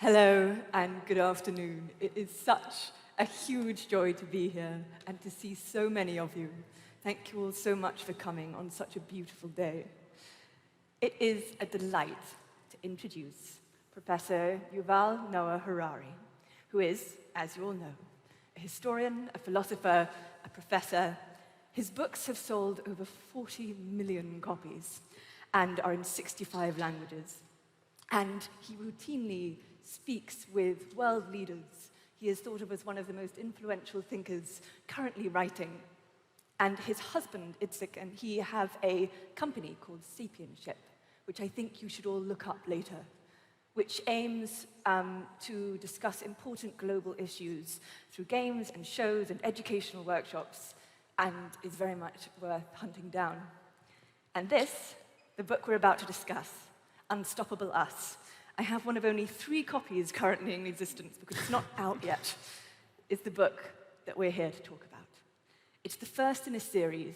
Hello and good afternoon. It is such a huge joy to be here and to see so many of you. Thank you all so much for coming on such a beautiful day. It is a delight to introduce Professor Yuval Noah Harari, who is, as you all know, a historian, a philosopher, a professor. His books have sold over 40 million copies and are in 65 languages. And he routinely speaks with world leaders. He is thought of as one of the most influential thinkers currently writing. And his husband, Itzik, and he have a company called Sapienship, which I think you should all look up later, which aims to discuss important global issues through games and shows and educational workshops, and is very much worth hunting down. And this, the book we're about to discuss, Unstoppable Us. I have one of only 3 copies currently in existence because it's not out yet, is the book that we're here to talk about. It's the first in a series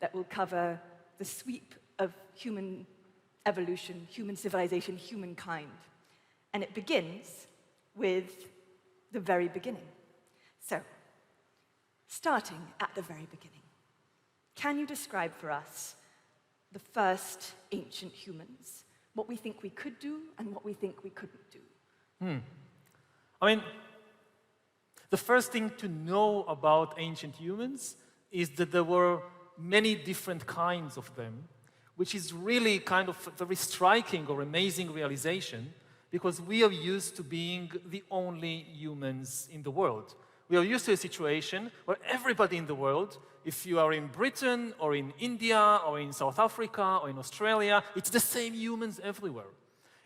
that will cover the sweep of human evolution, human civilization, humankind. And it begins with the very beginning. So, starting at the very beginning, can you describe for us the first ancient humans? What we think we could do and what we think we couldn't do. I mean, the first thing to know about ancient humans is that there were many different kinds of them, which is really kind of a very striking or amazing realization because we are used to being the only humans in the world. We are used to a situation where everybody in the world, if you are in Britain or in India or in South Africa or in Australia, it's the same humans everywhere.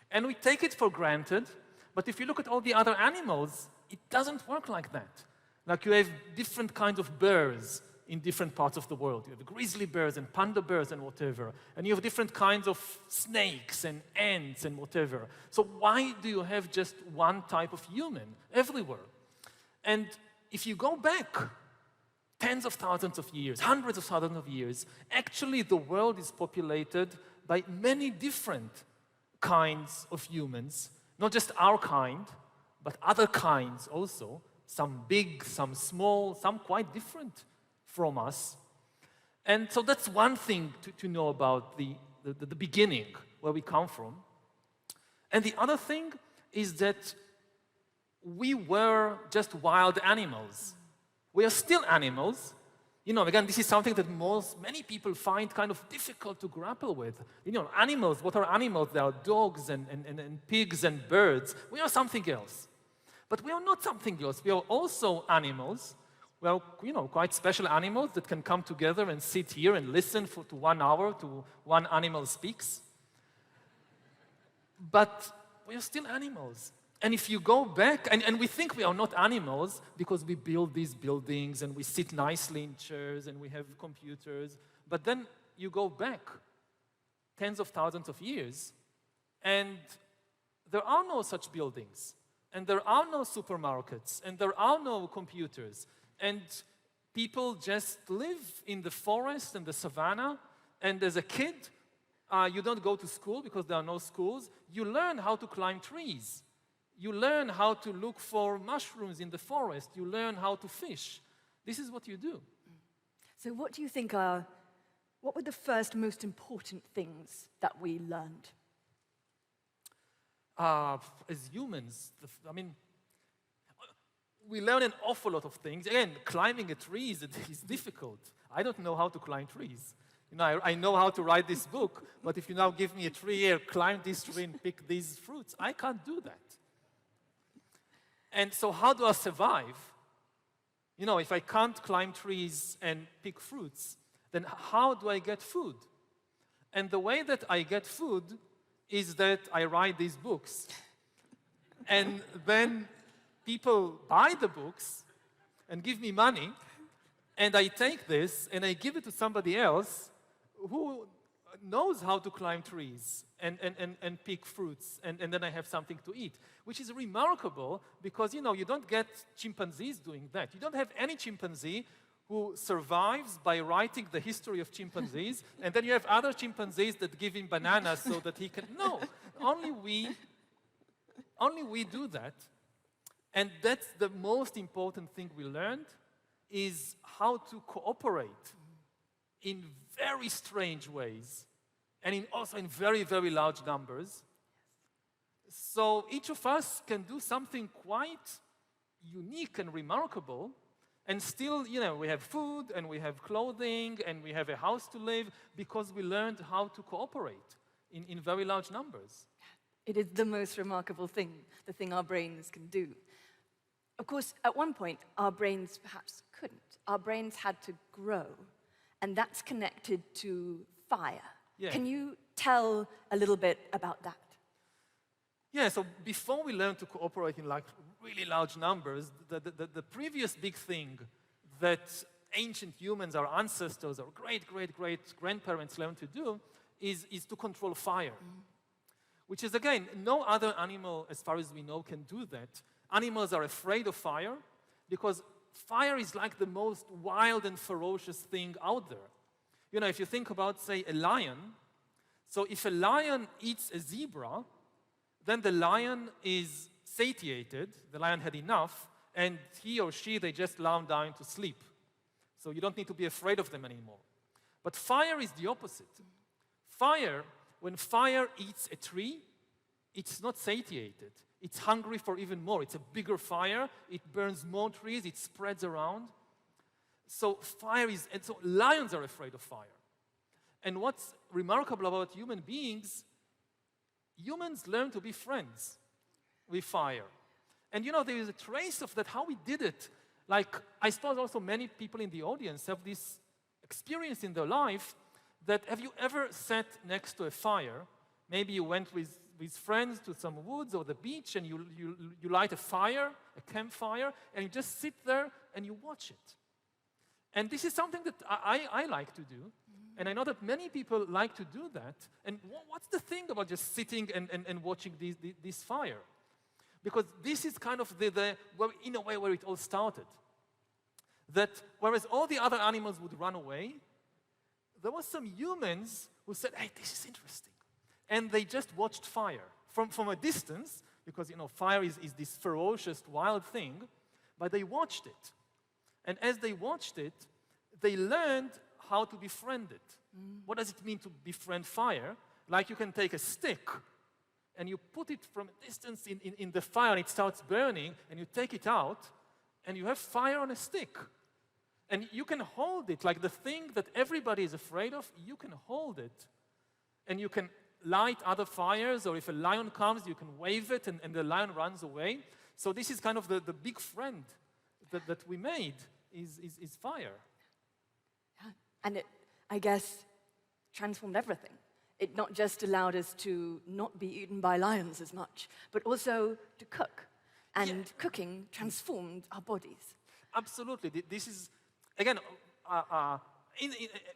And we take it for granted, but if you look at all the other animals, it doesn't work like that. Like you have different kinds of bears in different parts of the world. You have grizzly bears and panda bears and whatever. And you have different kinds of snakes and ants and whatever. So why do you have just one type of human everywhere? And if you go back tens of thousands of years, hundreds of thousands of years, actually the world is populated by many different kinds of humans, not just our kind, but other kinds also, some big, some small, some quite different from us. And so that's one thing to know about the beginning, where we come from. And the other thing is that we were just wild animals. We are still animals. You know, again, this is something that many people find kind of difficult to grapple with. You know, animals, what are animals? They are dogs and pigs and birds. We are something else. But we are not something else. We are also animals. We are, you know, quite special animals that can come together and sit here and listen to 1 hour to one animal speaks. But we are still animals. And if you go back, and we think we are not animals because we build these buildings and we sit nicely in chairs and we have computers, but then you go back tens of thousands of years and there are no such buildings and there are no supermarkets and there are no computers and people just live in the forest and the savannah, and as a kid, you don't go to school because there are no schools. You learn how to climb trees. You learn how to look for mushrooms in the forest. You learn how to fish. This is what you do. So what do you think what were the first most important things that we learned? As humans, I mean, we learn an awful lot of things. Again, climbing a tree is difficult. I don't know how to climb trees. You know, I know how to write this book, but if you now give me a tree here, climb this tree and pick these fruits, I can't do that. And so how do I survive? You know, if I can't climb trees and pick fruits, then how do I get food? And the way that I get food is that I write these books. And then people buy the books and give me money, and I take this and I give it to somebody else who knows how to climb trees and pick fruits, and then I have something to eat, which is remarkable because, you know, you don't get chimpanzees doing that. You don't have any chimpanzee who survives by writing the history of chimpanzees, and then you have other chimpanzees that give him bananas so that he can... No, only we do that. And that's the most important thing we learned, is how to cooperate in very strange ways, and also in very, very large numbers. So each of us can do something quite unique and remarkable, and still, we have food, and we have clothing, and we have a house to live, because we learned how to cooperate in very large numbers. It is the most remarkable thing, the thing our brains can do. Of course, at one point, our brains perhaps couldn't. Our brains had to grow, and that's connected to fire. Yeah. Can you tell a little bit about that? Yeah, so before we learned to cooperate in like really large numbers, the previous big thing that ancient humans, our ancestors, our great-great-great-grandparents learned to do is to control fire. Which is, again, no other animal, as far as we know, can do that. Animals are afraid of fire because fire is like the most wild and ferocious thing out there. If you think about, say, a lion, so if a lion eats a zebra, then the lion is satiated, the lion had enough, and he or she, they just lie down to sleep. So you don't need to be afraid of them anymore. But fire is the opposite. When fire eats a tree, it's not satiated. It's hungry for even more. It's a bigger fire. It burns more trees. It spreads around. So lions are afraid of fire. And what's remarkable about human beings, humans learn to be friends with fire. And there is a trace of that, how we did it. Like, I suppose also many people in the audience have this experience in their life that, have you ever sat next to a fire? Maybe you went with friends to some woods or the beach, and you light a fire, a campfire, and you just sit there and you watch it. And this is something that I like to do, and I know that many people like to do that. And what's the thing about just sitting and watching this fire? Because this is kind of in a way where it all started. That whereas all the other animals would run away, there were some humans who said, hey, this is interesting. And they just watched fire from a distance, because fire is this ferocious, wild thing, but they watched it. And as they watched it, they learned how to befriend it. What does it mean to befriend fire? Like, you can take a stick and you put it from a distance in the fire, and it starts burning, and you take it out, and you have fire on a stick. And you can hold it, like the thing that everybody is afraid of, you can hold it, and you can light other fires, or if a lion comes, you can wave it, and the lion runs away. So this is kind of the big friend that we made, is fire. Yeah. And it, I guess, transformed everything. It not just allowed us to not be eaten by lions as much, but also to cook. And cooking transformed our bodies. Absolutely. This is, again,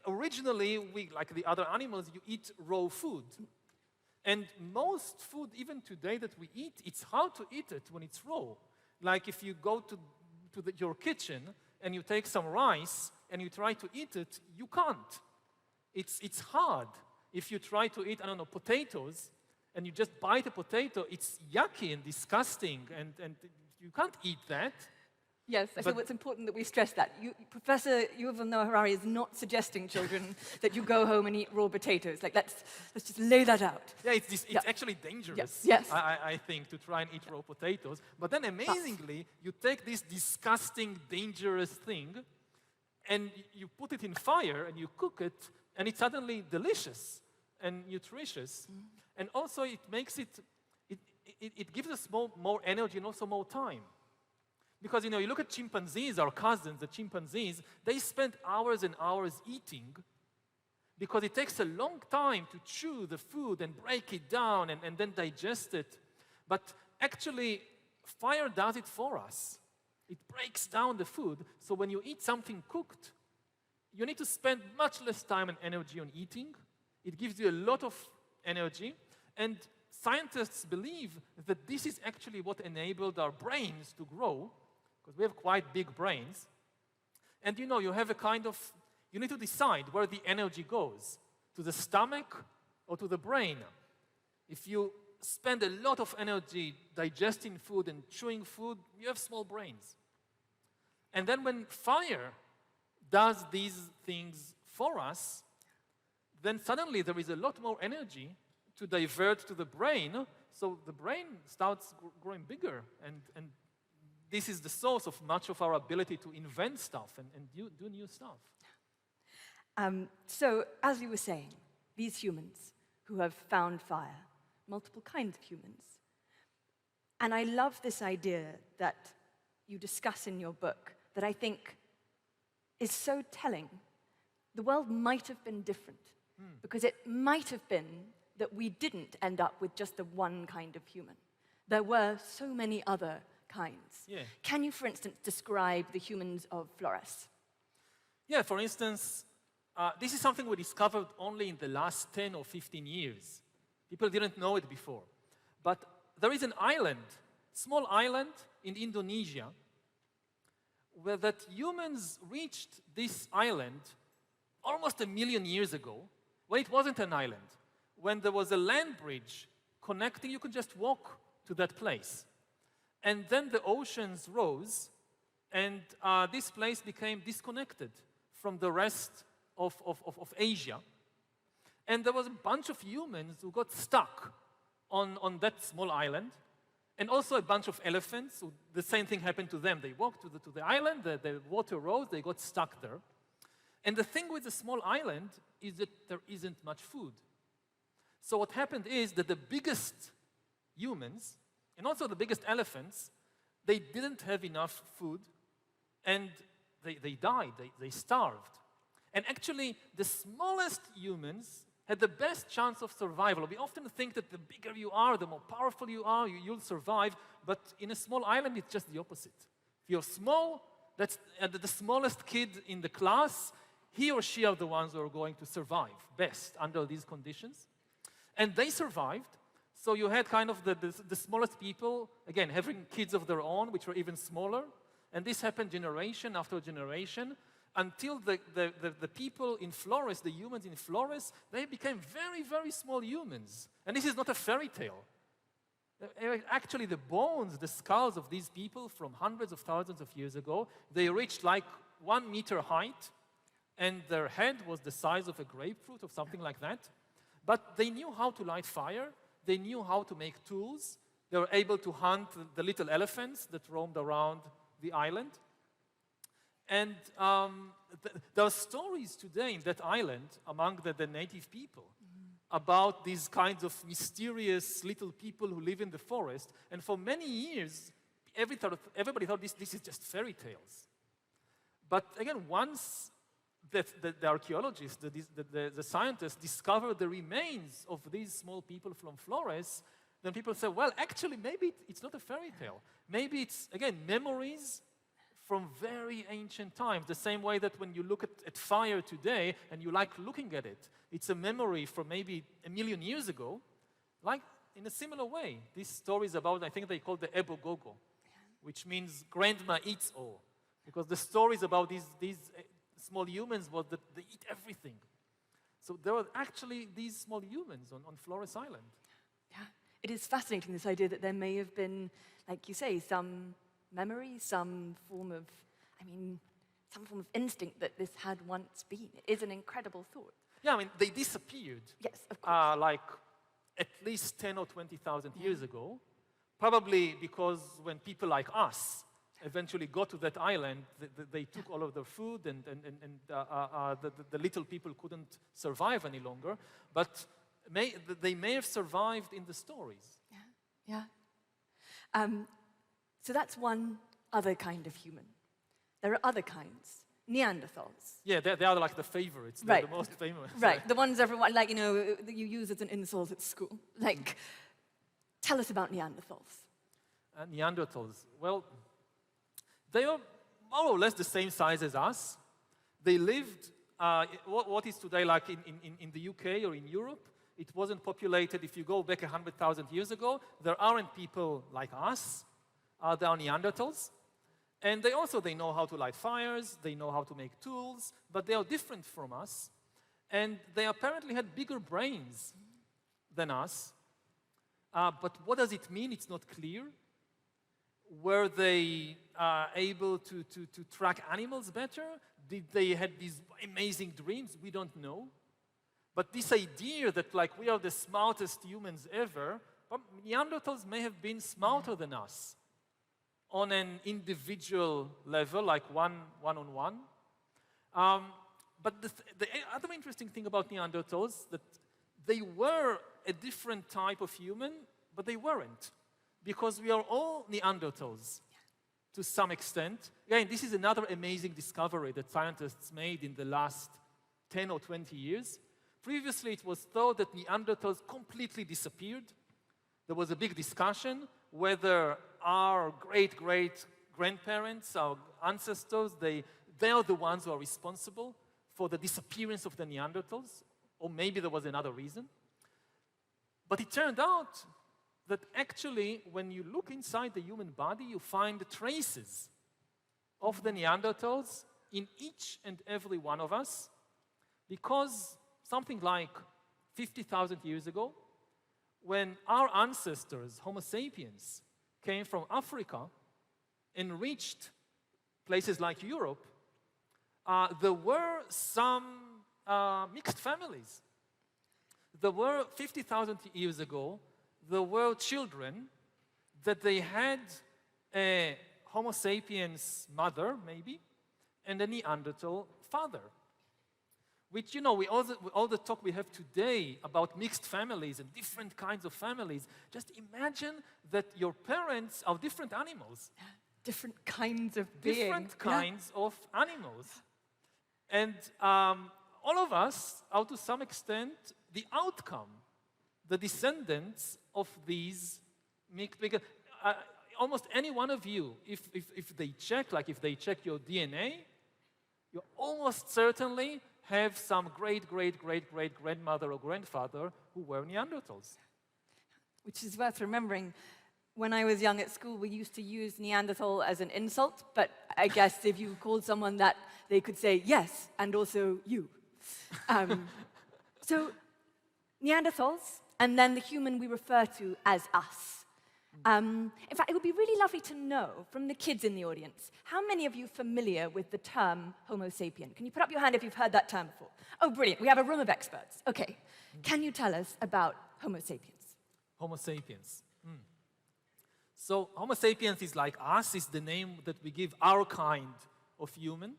originally, we, like the other animals, you eat raw food. And most food, even today, that we eat, it's hard to eat it when it's raw. Like, if you go to your kitchen and you take some rice and you try to eat it, you can't. It's hard. If you try to eat, potatoes, and you just bite a potato, it's yucky and disgusting, and you can't eat that. Yes, I feel it's important that we stress that. Professor Yuval Noah Harari is not suggesting, children, that you go home and eat raw potatoes. Like, let's just lay that out. Yeah, it's actually dangerous, yes. I think, to try and eat raw potatoes. But then, amazingly, you take this disgusting, dangerous thing, and you put it in fire, and you cook it, and it's suddenly delicious and nutritious. And also, it makes it gives us more energy and also more time. Because, you look at chimpanzees, our cousins, the chimpanzees, they spend hours and hours eating because it takes a long time to chew the food and break it down and then digest it. But actually, fire does it for us. It breaks down the food. So when you eat something cooked, you need to spend much less time and energy on eating. It gives you a lot of energy. And scientists believe that this is actually what enabled our brains to grow, because we have quite big brains. And you have you need to decide where the energy goes, to the stomach or to the brain. If you spend a lot of energy digesting food and chewing food, you have small brains. And then when fire does these things for us, then suddenly there is a lot more energy to divert to the brain, so the brain starts growing bigger, and this is the source of much of our ability to invent stuff and do new stuff. So, as you were saying, these humans who have found fire, multiple kinds of humans. And I love this idea that you discuss in your book that I think is so telling. The world might have been different, because it might have been that we didn't end up with just the one kind of human. There were so many other kinds. Yeah. Can you, for instance, describe the humans of Flores? Yeah, for instance, this is something we discovered only in the last 10 or 15 years. People didn't know it before. But there is an island, small island in Indonesia, where that humans reached this island almost 1 million years ago, when it wasn't an island, when there was a land bridge connecting, you could just walk to that place. And then the oceans rose, and this place became disconnected from the rest of Asia. And there was a bunch of humans who got stuck on that small island, and also a bunch of elephants. So the same thing happened to them. They walked to the island, the water rose, they got stuck there. And the thing with the small island is that there isn't much food. So what happened is that the biggest humans, and also the biggest elephants, they didn't have enough food, and they died, they starved. And actually, the smallest humans had the best chance of survival. We often think that the bigger you are, the more powerful you are, you'll survive, but in a small island, it's just the opposite. If you're small, that's the smallest kid in the class, he or she are the ones who are going to survive best under these conditions. And they survived, so you had kind of the smallest people, again, having kids of their own, which were even smaller, and this happened generation after generation, until the people in Flores, the humans in Flores, they became very, very small humans. And this is not a fairy tale. Actually, the bones, the skulls of these people from hundreds of thousands of years ago, they reached like 1 meter height, and their head was the size of a grapefruit or something like that. But they knew how to light fire, they knew how to make tools, they were able to hunt the little elephants that roamed around the island. And there are stories today in that island among the native people about these kinds of mysterious little people who live in the forest. And for many years, everybody thought this is just fairy tales. But again, once the archaeologists, the scientists discovered the remains of these small people from Flores, then people say, well, actually, maybe it's not a fairy tale. Maybe it's, again, memories from very ancient times, the same way that when you look at fire today and you like looking at it, it's a memory from maybe 1 million years ago, like in a similar way. These stories about, I think they call the Ebo Gogo, which means grandma eats all, because the stories about these small humans was that they eat everything. So there were actually these small humans on Flores Island. Yeah, it is fascinating, this idea that there may have been, like you say, some memory, some form of instinct that this had once been. It is an incredible thought. Yeah, I mean, they disappeared. Yes, of course. Like at least 10 or 20,000 years ago, probably because when people like us eventually got to that island, they took all of their food, and the little people couldn't survive any longer. But they may have survived in the stories. Yeah. So that's one other kind of human. There are other kinds, Neanderthals. Yeah, they are like the favorites. They're the most famous. Right, the ones everyone, that you use as an insult at school. Tell us about Neanderthals. Neanderthals, well, they are more or less the same size as us. They lived, what is today like in the UK or in Europe. It wasn't populated. If you go back 100,000 years ago, there aren't people like us. They are Neanderthals. And they know how to light fires, they know how to make tools, but they are different from us. And they apparently had bigger brains than us. But what does it mean? It's not clear. Were they able to track animals better? Did they have these amazing dreams? We don't know. But this idea that like we are the smartest humans ever, Neanderthals may have been smarter than us on an individual level, like one-on-one. But the other interesting thing about Neanderthals that they were a different type of human, but they weren't. Because we are all Neanderthals to some extent. Again, this is another amazing discovery that scientists made in the last 10 or 20 years. Previously, it was thought that Neanderthals completely disappeared. There was a big discussion whether our great-great-grandparents, our ancestors, they are the ones who are responsible for the disappearance of the Neanderthals, or maybe there was another reason. But it turned out that actually, when you look inside the human body, you find traces of the Neanderthals in each and every one of us, because something like 50,000 years ago, when our ancestors, Homo sapiens, came from Africa and reached places like Europe, there were some mixed families. There were, 50,000 years ago, there were children that they had a Homo sapiens mother, maybe, and a Neanderthal father. Which, you know, all the talk we have today about mixed families and different kinds of families, just imagine that your parents are different animals. Different kinds of beings. Different kinds of animals. And all of us are, to some extent, the outcome, the descendants of these mixed, because almost any one of you, if they check your DNA, you almost certainly have some great-great-great-great-grandmother or grandfather who were Neanderthals. Which is worth remembering. When I was young at school, we used to use Neanderthal as an insult, but I guess if you called someone that, they could say yes, and also you. So Neanderthals, and then the human we refer to as us. In fact, it would be really lovely to know from the kids in the audience, how many of you are familiar with the term Homo sapien? Can you put up your hand if you've heard that term before? Oh, brilliant. We have a room of experts. Okay. Can you tell us about Homo sapiens? Homo sapiens. So Homo sapiens is like us, is the name that we give our kind of human,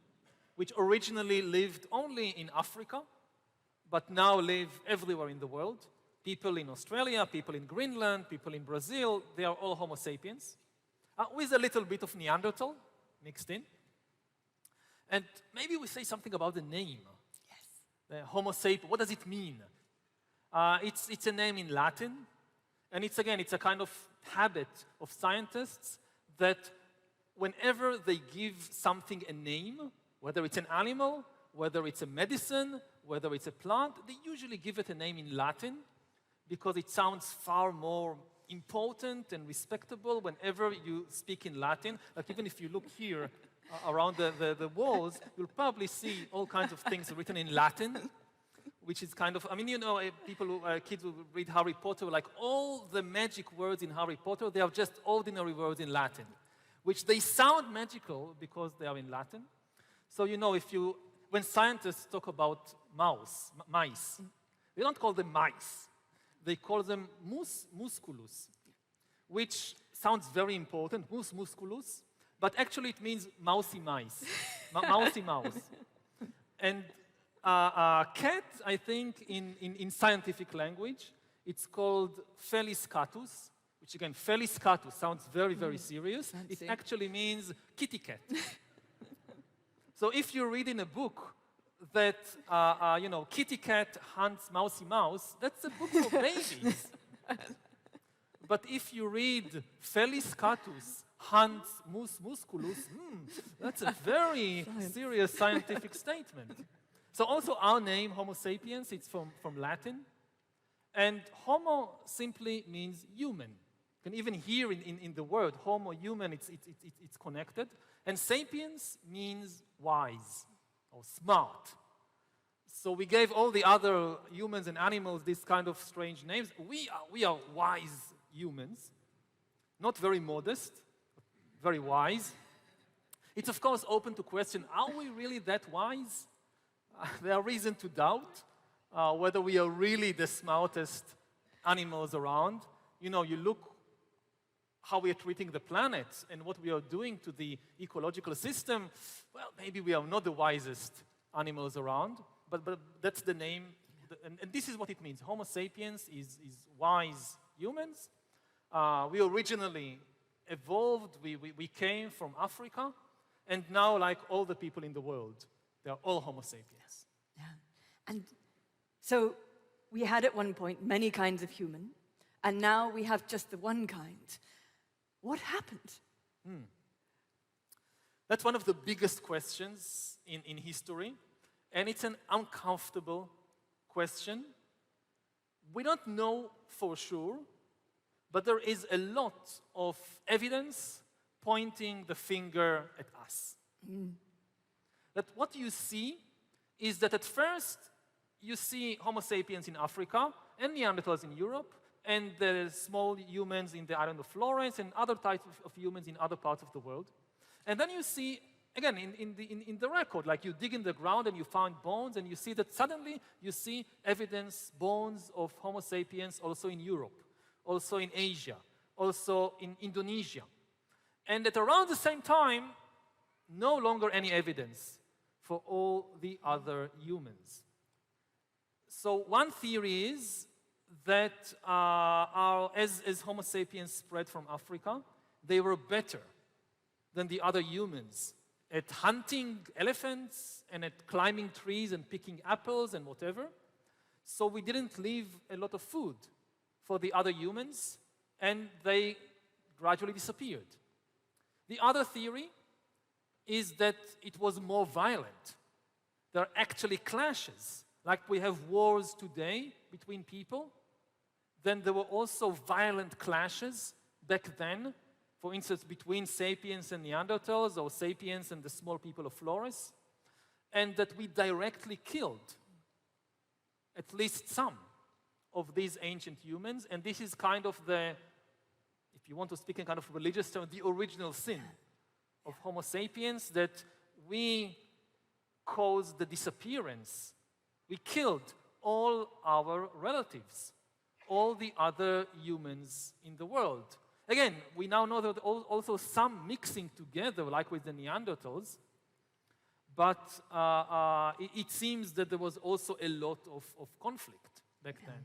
which originally lived only in Africa, but now live everywhere in the world. People in Australia, people in Greenland, people in Brazil, they are all Homo sapiens, with a little bit of Neanderthal mixed in. And maybe we say something about the name. Yes. Homo sapien, what does it mean? It's a name in Latin, and it's a kind of habit of scientists that whenever they give something a name, whether it's an animal, whether it's a medicine, whether it's a plant, they usually give it a name in Latin, because it sounds far more important and respectable whenever you speak in Latin. Like even if you look here around the walls, you'll probably see all kinds of things written in Latin, which is kind of, I mean, you know, kids who read Harry Potter, like all the magic words in Harry Potter, they are just ordinary words in Latin, which they sound magical because they are in Latin. So, you know, when scientists talk about mice, they don't call them mice. They call them mus musculus, which sounds very important, mus musculus, but actually it means mousy mice, mousy mouse. And cat, I think, in scientific language, it's called Felis catus, which again, Felis catus sounds very, very serious. Fancy. It actually means kitty cat. So if you read in a book that, you know, kitty cat hunts mousy mouse, that's a book for babies. But if you read Felis catus hunts mus musculus, that's a very serious scientific statement. So also our name, Homo sapiens, it's from Latin. And homo simply means human. You can even hear in the word homo, human, it's connected. And sapiens means wise or smart. So we gave all the other humans and animals this kind of strange names. We are wise humans, not very modest, very wise. It's of course open to question, are we really that wise? There are reasons to doubt whether we are really the smartest animals around. You know, you look how we are treating the planet and what we are doing to the ecological system, well, maybe we are not the wisest animals around, but that's the name, and this is what it means. Homo sapiens is wise humans. We originally evolved, we came from Africa, and now, like all the people in the world, they are all Homo sapiens. Yeah. And so we had at one point many kinds of human, and now we have just the one kind. What happened? That's one of the biggest questions in history, and it's an uncomfortable question. We don't know for sure, but there is a lot of evidence pointing the finger at us. That what you see is that at first you see Homo sapiens in Africa and Neanderthals in Europe, and the small humans in the island of Florence and other types of humans in other parts of the world. And then you see, again, in the record, like you dig in the ground and you find bones, and you see that suddenly you see evidence, bones of Homo sapiens also in Europe, also in Asia, also in Indonesia. And at around the same time, no longer any evidence for all the other humans. So one theory is that as Homo sapiens spread from Africa, they were better than the other humans at hunting elephants and at climbing trees and picking apples and whatever. So we didn't leave a lot of food for the other humans, and they gradually disappeared. The other theory is that it was more violent. There are actually clashes. Like we have wars today between people, then there were also violent clashes back then, for instance, between sapiens and Neanderthals, or sapiens and the small people of Flores, and that we directly killed at least some of these ancient humans, and this is kind of the, if you want to speak in kind of religious terms, the original sin of Homo sapiens, that we caused the disappearance. We killed all our relatives, all the other humans in the world. Again, we now know that also some mixing together, like with the Neanderthals, but it seems that there was also a lot of conflict back then.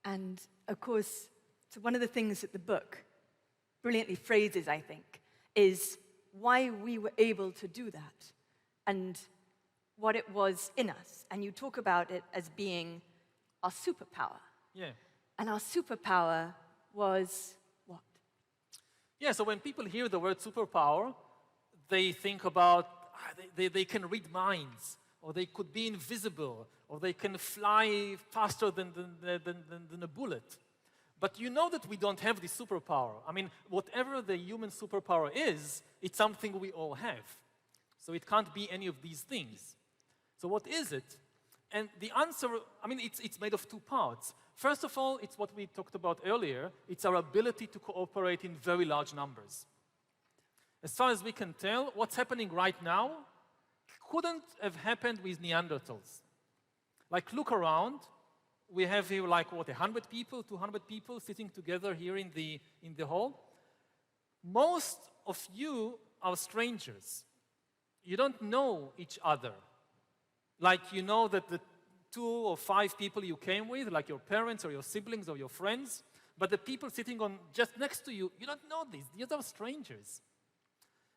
And of course, so one of the things that the book brilliantly phrases, I think, is why we were able to do that and what it was in us. And you talk about it as being our superpower. Yeah. And our superpower was what? Yeah, so when people hear the word superpower, they think about they can read minds, or they could be invisible, or they can fly faster than a bullet. But you know that we don't have this superpower. I mean, whatever the human superpower is, it's something we all have. So it can't be any of these things. So what is it? And the answer, I mean, it's made of two parts. First of all, it's what we talked about earlier. It's our ability to cooperate in very large numbers. As far as we can tell, what's happening right now couldn't have happened with Neanderthals. Like, look around. We have here, like, what, 100 people, 200 people sitting together here in the hall. Most of you are strangers. You don't know each other. Like, you know that the 2 or 5 people you came with, like your parents or your siblings or your friends, but the people sitting on just next to you, you don't know these. These are strangers.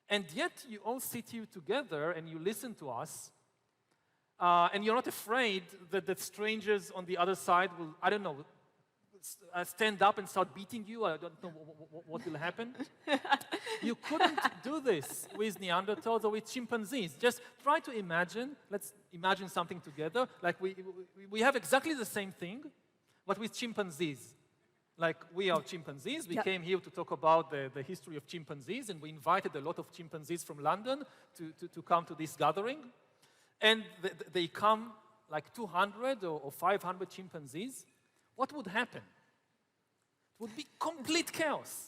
And yet you all sit here together and you listen to us, and you're not afraid that the strangers on the other side will, I don't know, stand up and start beating you. I don't know what will happen. You couldn't do this with Neanderthals or with chimpanzees. Just try to imagine, let's imagine something together, like we have exactly the same thing, but with chimpanzees. Like, we are chimpanzees. We came here to talk about the history of chimpanzees, and we invited a lot of chimpanzees from London to come to this gathering. And they come like 200 or 500 chimpanzees. What would happen? It would be complete chaos.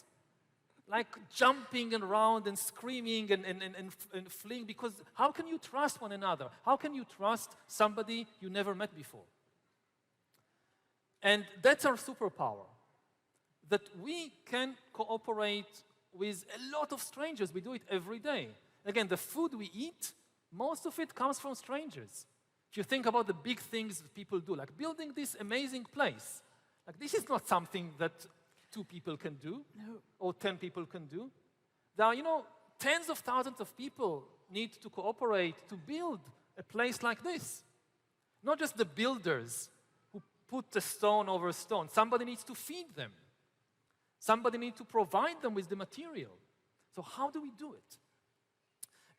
Like jumping around and screaming and fleeing, because how can you trust one another? How can you trust somebody you never met before? And that's our superpower, that we can cooperate with a lot of strangers. We do it every day. Again, the food we eat, most of it comes from strangers. If you think about the big things that people do, like building this amazing place, like this is not something that 2 people can do, No. or 10 people can do. There are, tens of thousands of people need to cooperate to build a place like this. Not just the builders who put a stone over a stone. Somebody needs to feed them. Somebody needs to provide them with the material. So how do we do it?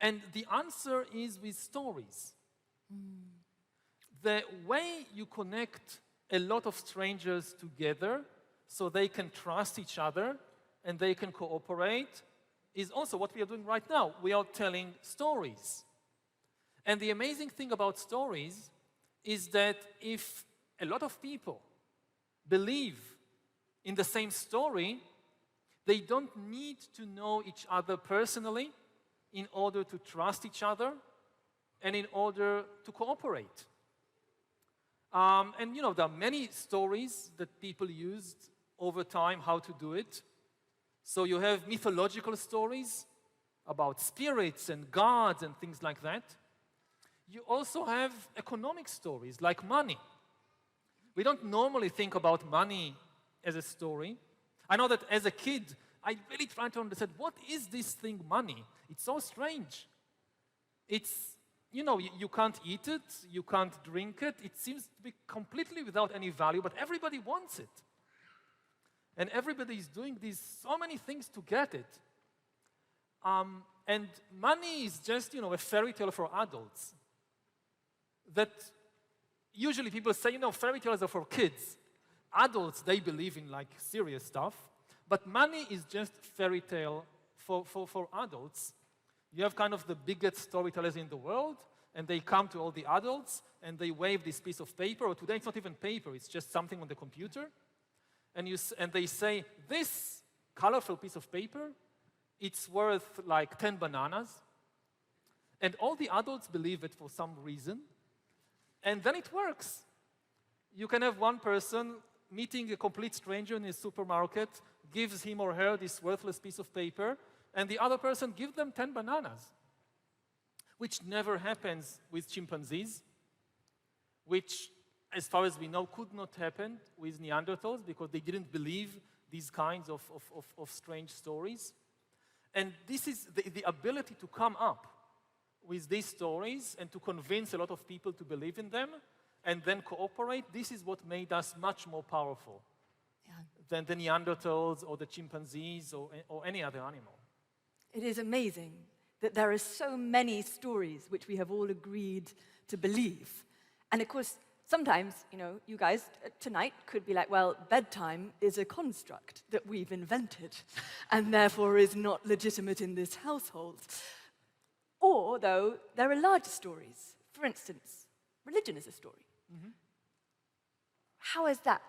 And the answer is with stories. The way you connect a lot of strangers together so they can trust each other and they can cooperate is also what we are doing right now. We are telling stories. And the amazing thing about stories is that if a lot of people believe in the same story, they don't need to know each other personally in order to trust each other and in order to cooperate. And there are many stories that people used over time how to do it. So you have mythological stories about spirits and gods and things like that. You also have economic stories like money. We don't normally think about money as a story. I know that as a kid, I really tried to understand, what is this thing, money? It's so strange. It's, you can't eat it, you can't drink it. It seems to be completely without any value, but everybody wants it. And everybody is doing so many things to get it. And money is just, a fairy tale for adults. That usually people say, fairy tales are for kids. Adults, they believe in like serious stuff. But money is just fairy tale for adults. You have kind of the biggest storytellers in the world, and they come to all the adults, and they wave this piece of paper, or today it's not even paper, it's just something on the computer. And they say, this colorful piece of paper, it's worth like 10 bananas. And all the adults believe it for some reason. And then it works. You can have one person meeting a complete stranger in a supermarket, gives him or her this worthless piece of paper, and the other person gives them 10 bananas, which never happens with chimpanzees, which, as far as we know, could not happen with Neanderthals because they didn't believe these kinds of strange stories. And this is the ability to come up with these stories and to convince a lot of people to believe in them and then cooperate. This is what made us much more powerful than the Neanderthals or the chimpanzees or any other animal. It is amazing that there are so many stories which we have all agreed to believe. And of course, sometimes, you guys tonight could be like, well, bedtime is a construct that we've invented and therefore is not legitimate in this household. Or, though, there are larger stories. For instance, religion is a story. Mm-hmm. How is that?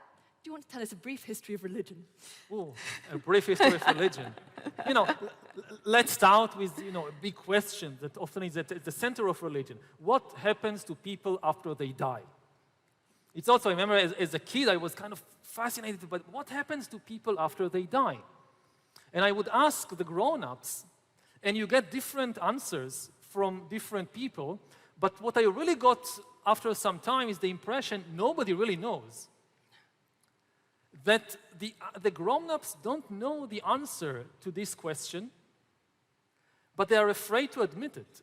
Do you want to tell us a brief history of religion? Oh, a brief history of religion. Let's start with, a big question that often is at the center of religion. What happens to people after they die? It's also, I remember as a kid, I was kind of fascinated by what happens to people after they die. And I would ask the grown-ups, and you get different answers from different people, but what I really got after some time is the impression nobody really knows. That the grown-ups don't know the answer to this question, but they are afraid to admit it.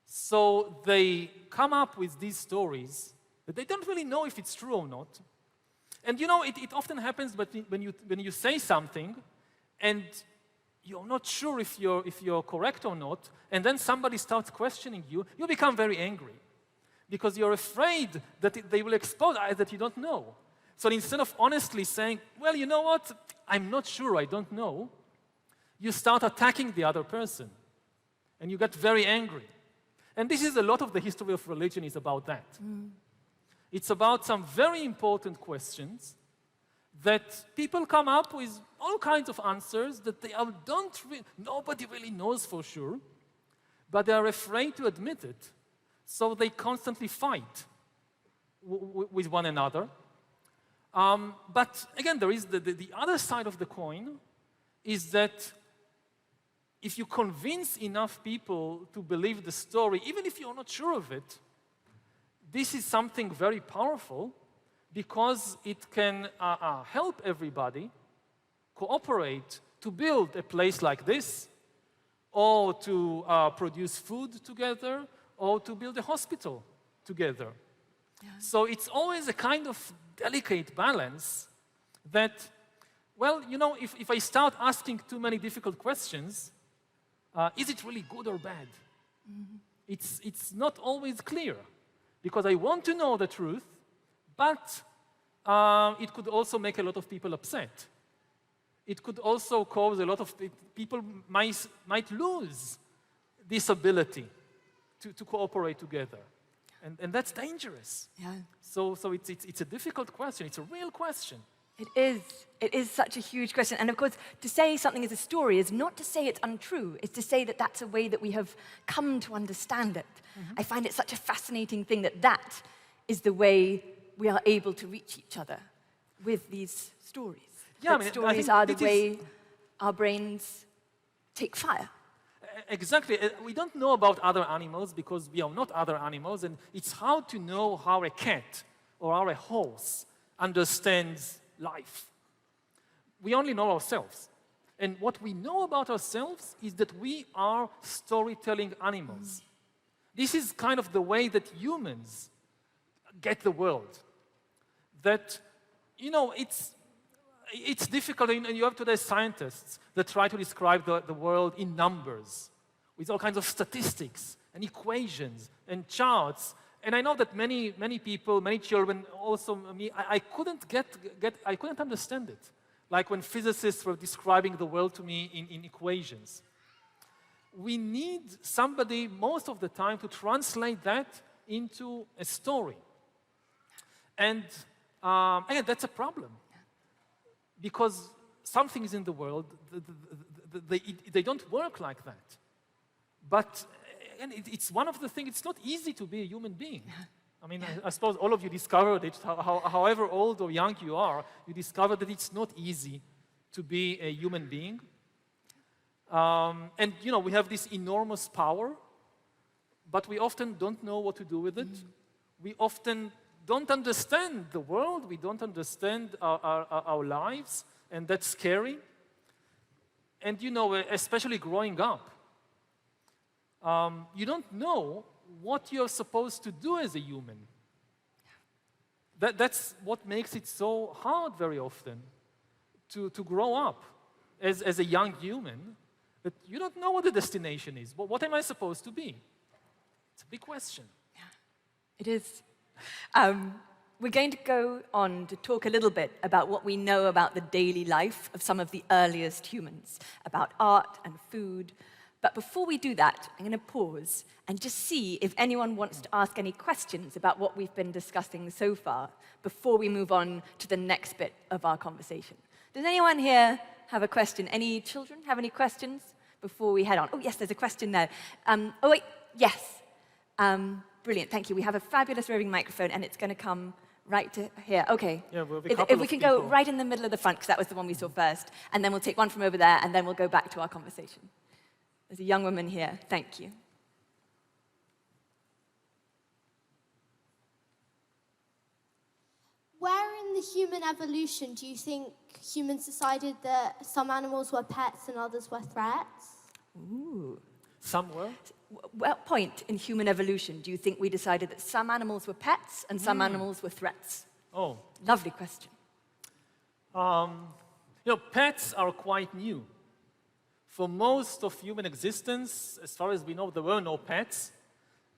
So they come up with these stories that they don't really know if it's true or not. And it often happens but when you say something and you're not sure if you're correct or not, and then somebody starts questioning you, you become very angry because you're afraid that they will expose that you don't know. So instead of honestly saying, well, you know what, I'm not sure, I don't know, you start attacking the other person and you get very angry. And this is a lot of the history of religion is about that. It's about some very important questions that people come up with all kinds of answers that nobody really knows for sure, but they are afraid to admit it, so they constantly fight with one another. But again, there is the other side of the coin, is that if you convince enough people to believe the story, even if you're not sure of it, this is something very powerful, because it can help everybody cooperate to build a place like this, or to produce food together, or to build a hospital together. Yeah. So it's always a kind of delicate balance that, well, you know, if I start asking too many difficult questions, is it really good or bad? Mm-hmm. It's not always clear, because I want to know the truth, but it could also make a lot of people upset. It could also cause a lot of people might lose this ability to cooperate together. And that's dangerous. Yeah. So it's a difficult question. It's a real question. It is. It is such a huge question. And of course, to say something is a story is not to say it's untrue. It's to say that that's a way that we have come to understand it. Mm-hmm. I find it such a fascinating thing that is the way we are able to reach each other with these stories. Yeah, I mean, stories are the way our brains take fire. Exactly. We don't know about other animals because we are not other animals, and it's hard to know how a cat or how a horse understands life. We only know ourselves. And what we know about ourselves is that we are storytelling animals. This is kind of the way that humans get the world. That, you know, it's difficult, and you have today scientists that try to describe the world in numbers, with all kinds of statistics and equations and charts. And I know that many people, many children, also me, I couldn't understand it. Like when physicists were describing the world to me in equations. We need somebody most of the time to translate that into a story. And again, that's a problem. Because some things in the world, they don't work like that. But and it's one of the things, it's not easy to be a human being. I mean, I suppose all of you discovered it, however old or young you are, you discovered that it's not easy to be a human being. And, you know, we have this enormous power, but we often don't know what to do with it. We often don't understand the world, we don't understand our lives, and that's scary. And, you know, especially growing up, you don't know what you're supposed to do as a human. That's what makes it so hard very often to grow up as a young human, that you don't know what the destination is. What am I supposed to be? It's a big question. Yeah, it is. We're going to go on to talk a little bit about what we know about the daily life of some of the earliest humans, about art and food. But before we do that, I'm going to pause and just see if anyone wants to ask any questions about what we've been discussing so far before we move on to the next bit of our conversation. Does anyone here have a question? Any children have any questions before we head on? Oh, yes, there's a question there. Oh, wait, yes. Brilliant, thank you. We have a fabulous roving microphone, and it's going to come right to here. Okay. Yeah, we'll be if we can go right in the middle of the front, because that was the one we saw first, and then we'll take one from over there, and then we'll go back to our conversation. There's a young woman here. Thank you. Where in the human evolution do you think humans decided that some animals were pets and others were threats? Ooh. Some were? What point in human evolution do you think we decided that some animals were pets and some animals were threats? Oh. Lovely question. You know, pets are quite new. For most of human existence, as far as we know, there were no pets.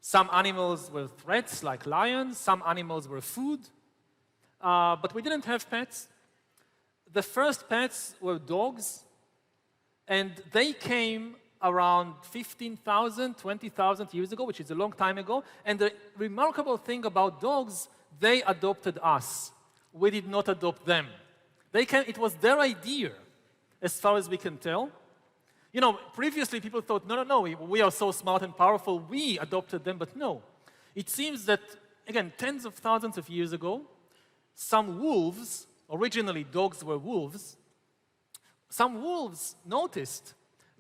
Some animals were threats, like lions. Some animals were food. But we didn't have pets. The first pets were dogs, and they came around 15,000, 20,000 years ago, which is a long time ago. And the remarkable thing about dogs, they adopted us. We did not adopt them. It was their idea, as far as we can tell. You know, previously people thought, no, we are so smart and powerful, we adopted them, but no. It seems that, again, tens of thousands of years ago, some wolves, originally dogs were wolves, some wolves noticed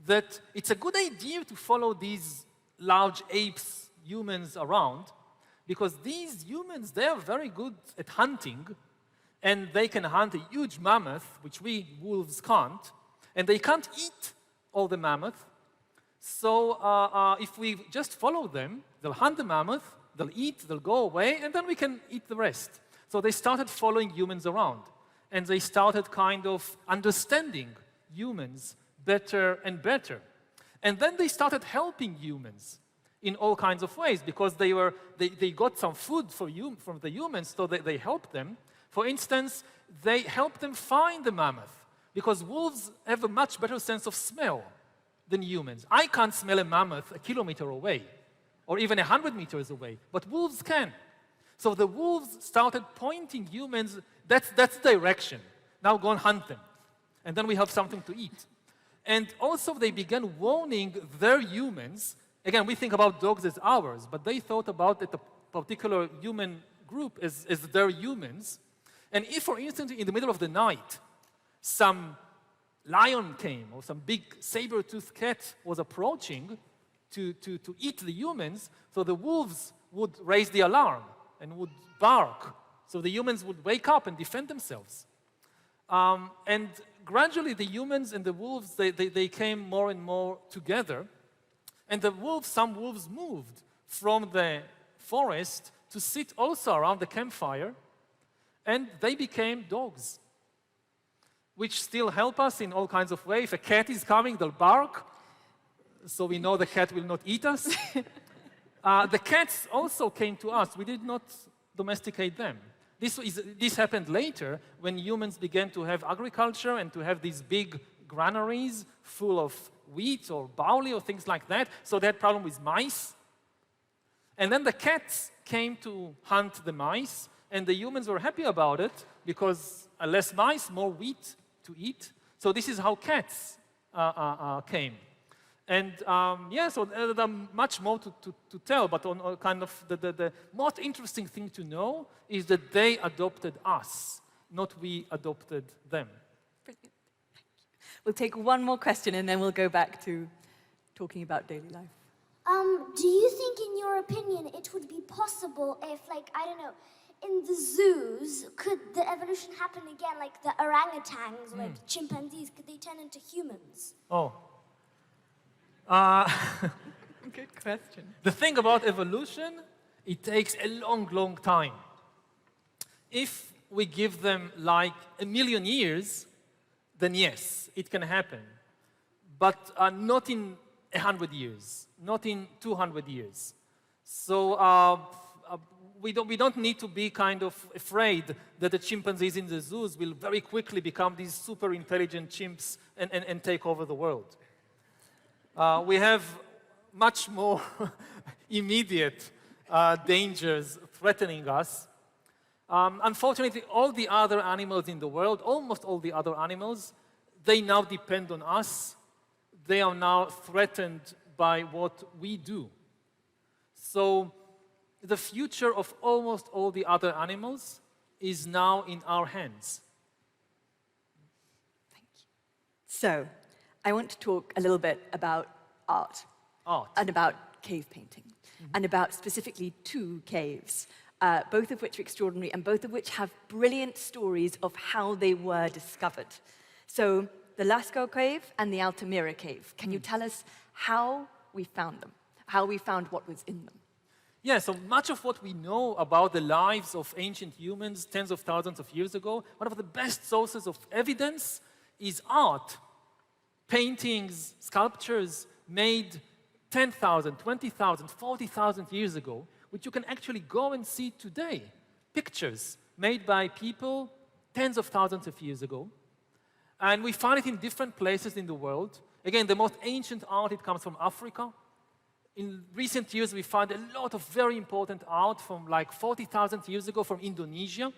that it's a good idea to follow these large apes, humans around, because these humans, they are very good at hunting, and they can hunt a huge mammoth, which we wolves can't, and they can't eat all the mammoth. So if we just follow them, they'll hunt the mammoth, they'll eat, they'll go away, and then we can eat the rest. So they started following humans around, and they started kind of understanding humans better and better. And then they started helping humans in all kinds of ways, because they got some food from the humans, so they helped them. For instance, they helped them find the mammoth, because wolves have a much better sense of smell than humans. I can't smell a mammoth a kilometer away, or even 100 meters away, but wolves can. So the wolves started pointing humans, that's the direction. Now go and hunt them, and then we have something to eat. And also they began warning their humans. Again, we think about dogs as ours, but they thought about it, a particular human group as their humans. And if, for instance, in the middle of the night, some lion came, or some big saber-toothed cat was approaching to eat the humans, so the wolves would raise the alarm and would bark, so the humans would wake up and defend themselves. And gradually, the humans and the wolves, they came more and more together. And some wolves moved from the forest to sit also around the campfire, and they became dogs, which still help us in all kinds of ways. If a cat is coming, they'll bark, so we know the cat will not eat us. The cats also came to us. We did not domesticate them. This happened later, when humans began to have agriculture and to have these big granaries full of wheat or barley or things like that, so they had problem with mice. And then the cats came to hunt the mice, and the humans were happy about it, because less mice, more wheat to eat. So this is how cats came. And so there are much more to tell, but on kind of the most interesting thing to know is that they adopted us, not we adopted them. Brilliant. We'll take one more question, and then we'll go back to talking about daily life. Do you think, in your opinion, it would be possible if, like, I don't know, in the zoos, could the evolution happen again, like the orangutans, like chimpanzees, could they turn into humans? Oh. Good question. The thing about evolution, it takes a long, long time. If we give them like 1 million years, then yes, it can happen. But not in 100 years, not in 200 years. So we don't need to be kind of afraid that the chimpanzees in the zoos will very quickly become these super intelligent chimps and take over the world. We have much more immediate dangers threatening us. Unfortunately, all the other animals in the world, almost all the other animals, they now depend on us. They are now threatened by what we do. So the future of almost all the other animals is now in our hands. Thank you. So, I want to talk a little bit about art. And about cave painting. And about specifically 2 caves, both of which are extraordinary and both of which have brilliant stories of how they were discovered. So, the Lascaux Cave and the Altamira Cave. Can you tell us how we found them? How we found what was in them? Yeah, so much of what we know about the lives of ancient humans tens of thousands of years ago, one of the best sources of evidence is art. Paintings, sculptures made 10,000, 20,000, 40,000 years ago, which you can actually go and see today. Pictures made by people tens of thousands of years ago. And we find it in different places in the world. Again, the most ancient art, it comes from Africa. In recent years, we find a lot of very important art from like 40,000 years ago from Indonesia.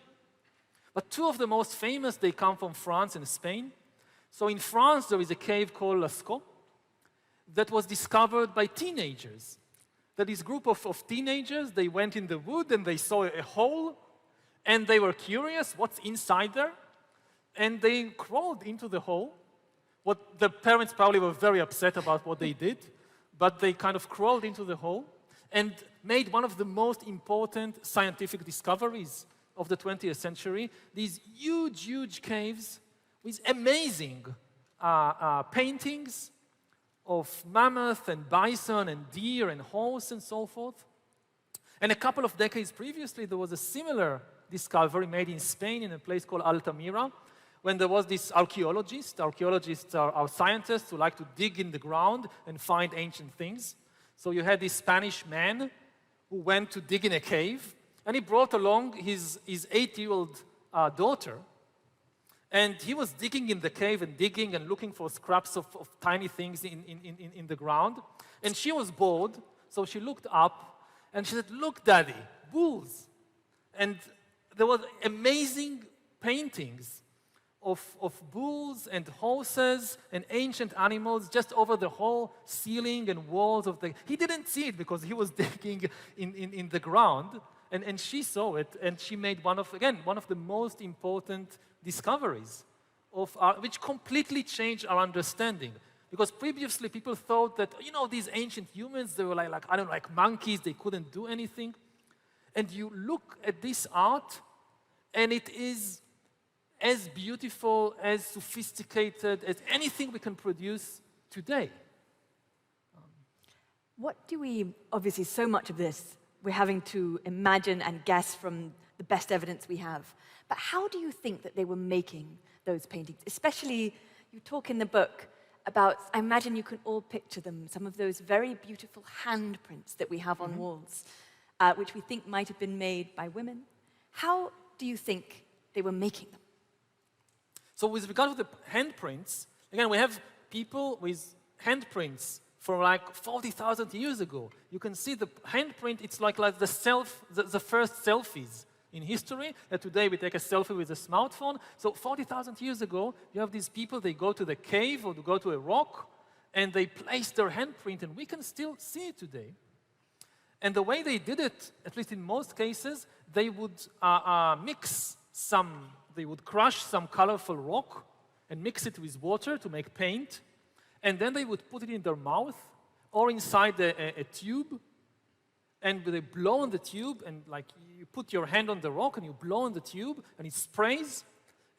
But two of the most famous, they come from France and Spain. So in France, there is a cave called Lascaux that was discovered by teenagers. That this group of teenagers, they went in the wood and they saw a hole, and they were curious what's inside there, and they crawled into the hole. What the parents probably were very upset about what they did, but they kind of crawled into the hole and made one of the most important scientific discoveries of the 20th century. These huge, huge caves with amazing paintings of mammoth and bison and deer and horse and so forth. And a couple of decades previously, there was a similar discovery made in Spain in a place called Altamira, when there was this archaeologist. Archaeologists are scientists who like to dig in the ground and find ancient things. So you had this Spanish man who went to dig in a cave, and he brought along his 8-year-old daughter. And he was digging in the cave and digging and looking for scraps of tiny things in the ground. And she was bored, so she looked up and she said, "Look, Daddy, bulls." And there were amazing paintings of bulls and horses and ancient animals just over the whole ceiling and walls of the... He didn't see it because he was digging in the ground, and she saw it, and she made one of the most important discoveries which completely changed our understanding. Because previously people thought that, these ancient humans, they were like monkeys, they couldn't do anything. And you look at this art, and it is as beautiful, as sophisticated as anything we can produce today. What do we, obviously so much of this, we're having to imagine and guess from the best evidence we have. But how do you think that they were making those paintings? Especially, you talk in the book about, I imagine you can all picture them, some of those very beautiful handprints that we have on walls, which we think might have been made by women. How do you think they were making them? So with regard to the handprints, again, we have people with handprints from like 40,000 years ago. You can see the handprint, it's like the first selfies in history, that today we take a selfie with a smartphone. So 40,000 years ago, you have these people, they go to the cave or to go to a rock, and they place their handprint, and we can still see it today. And the way they did it, at least in most cases, they would they would crush some colorful rock and mix it with water to make paint, and then they would put it in their mouth or inside a tube, and they blow on the tube, and like you put your hand on the rock and you blow on the tube, and it sprays,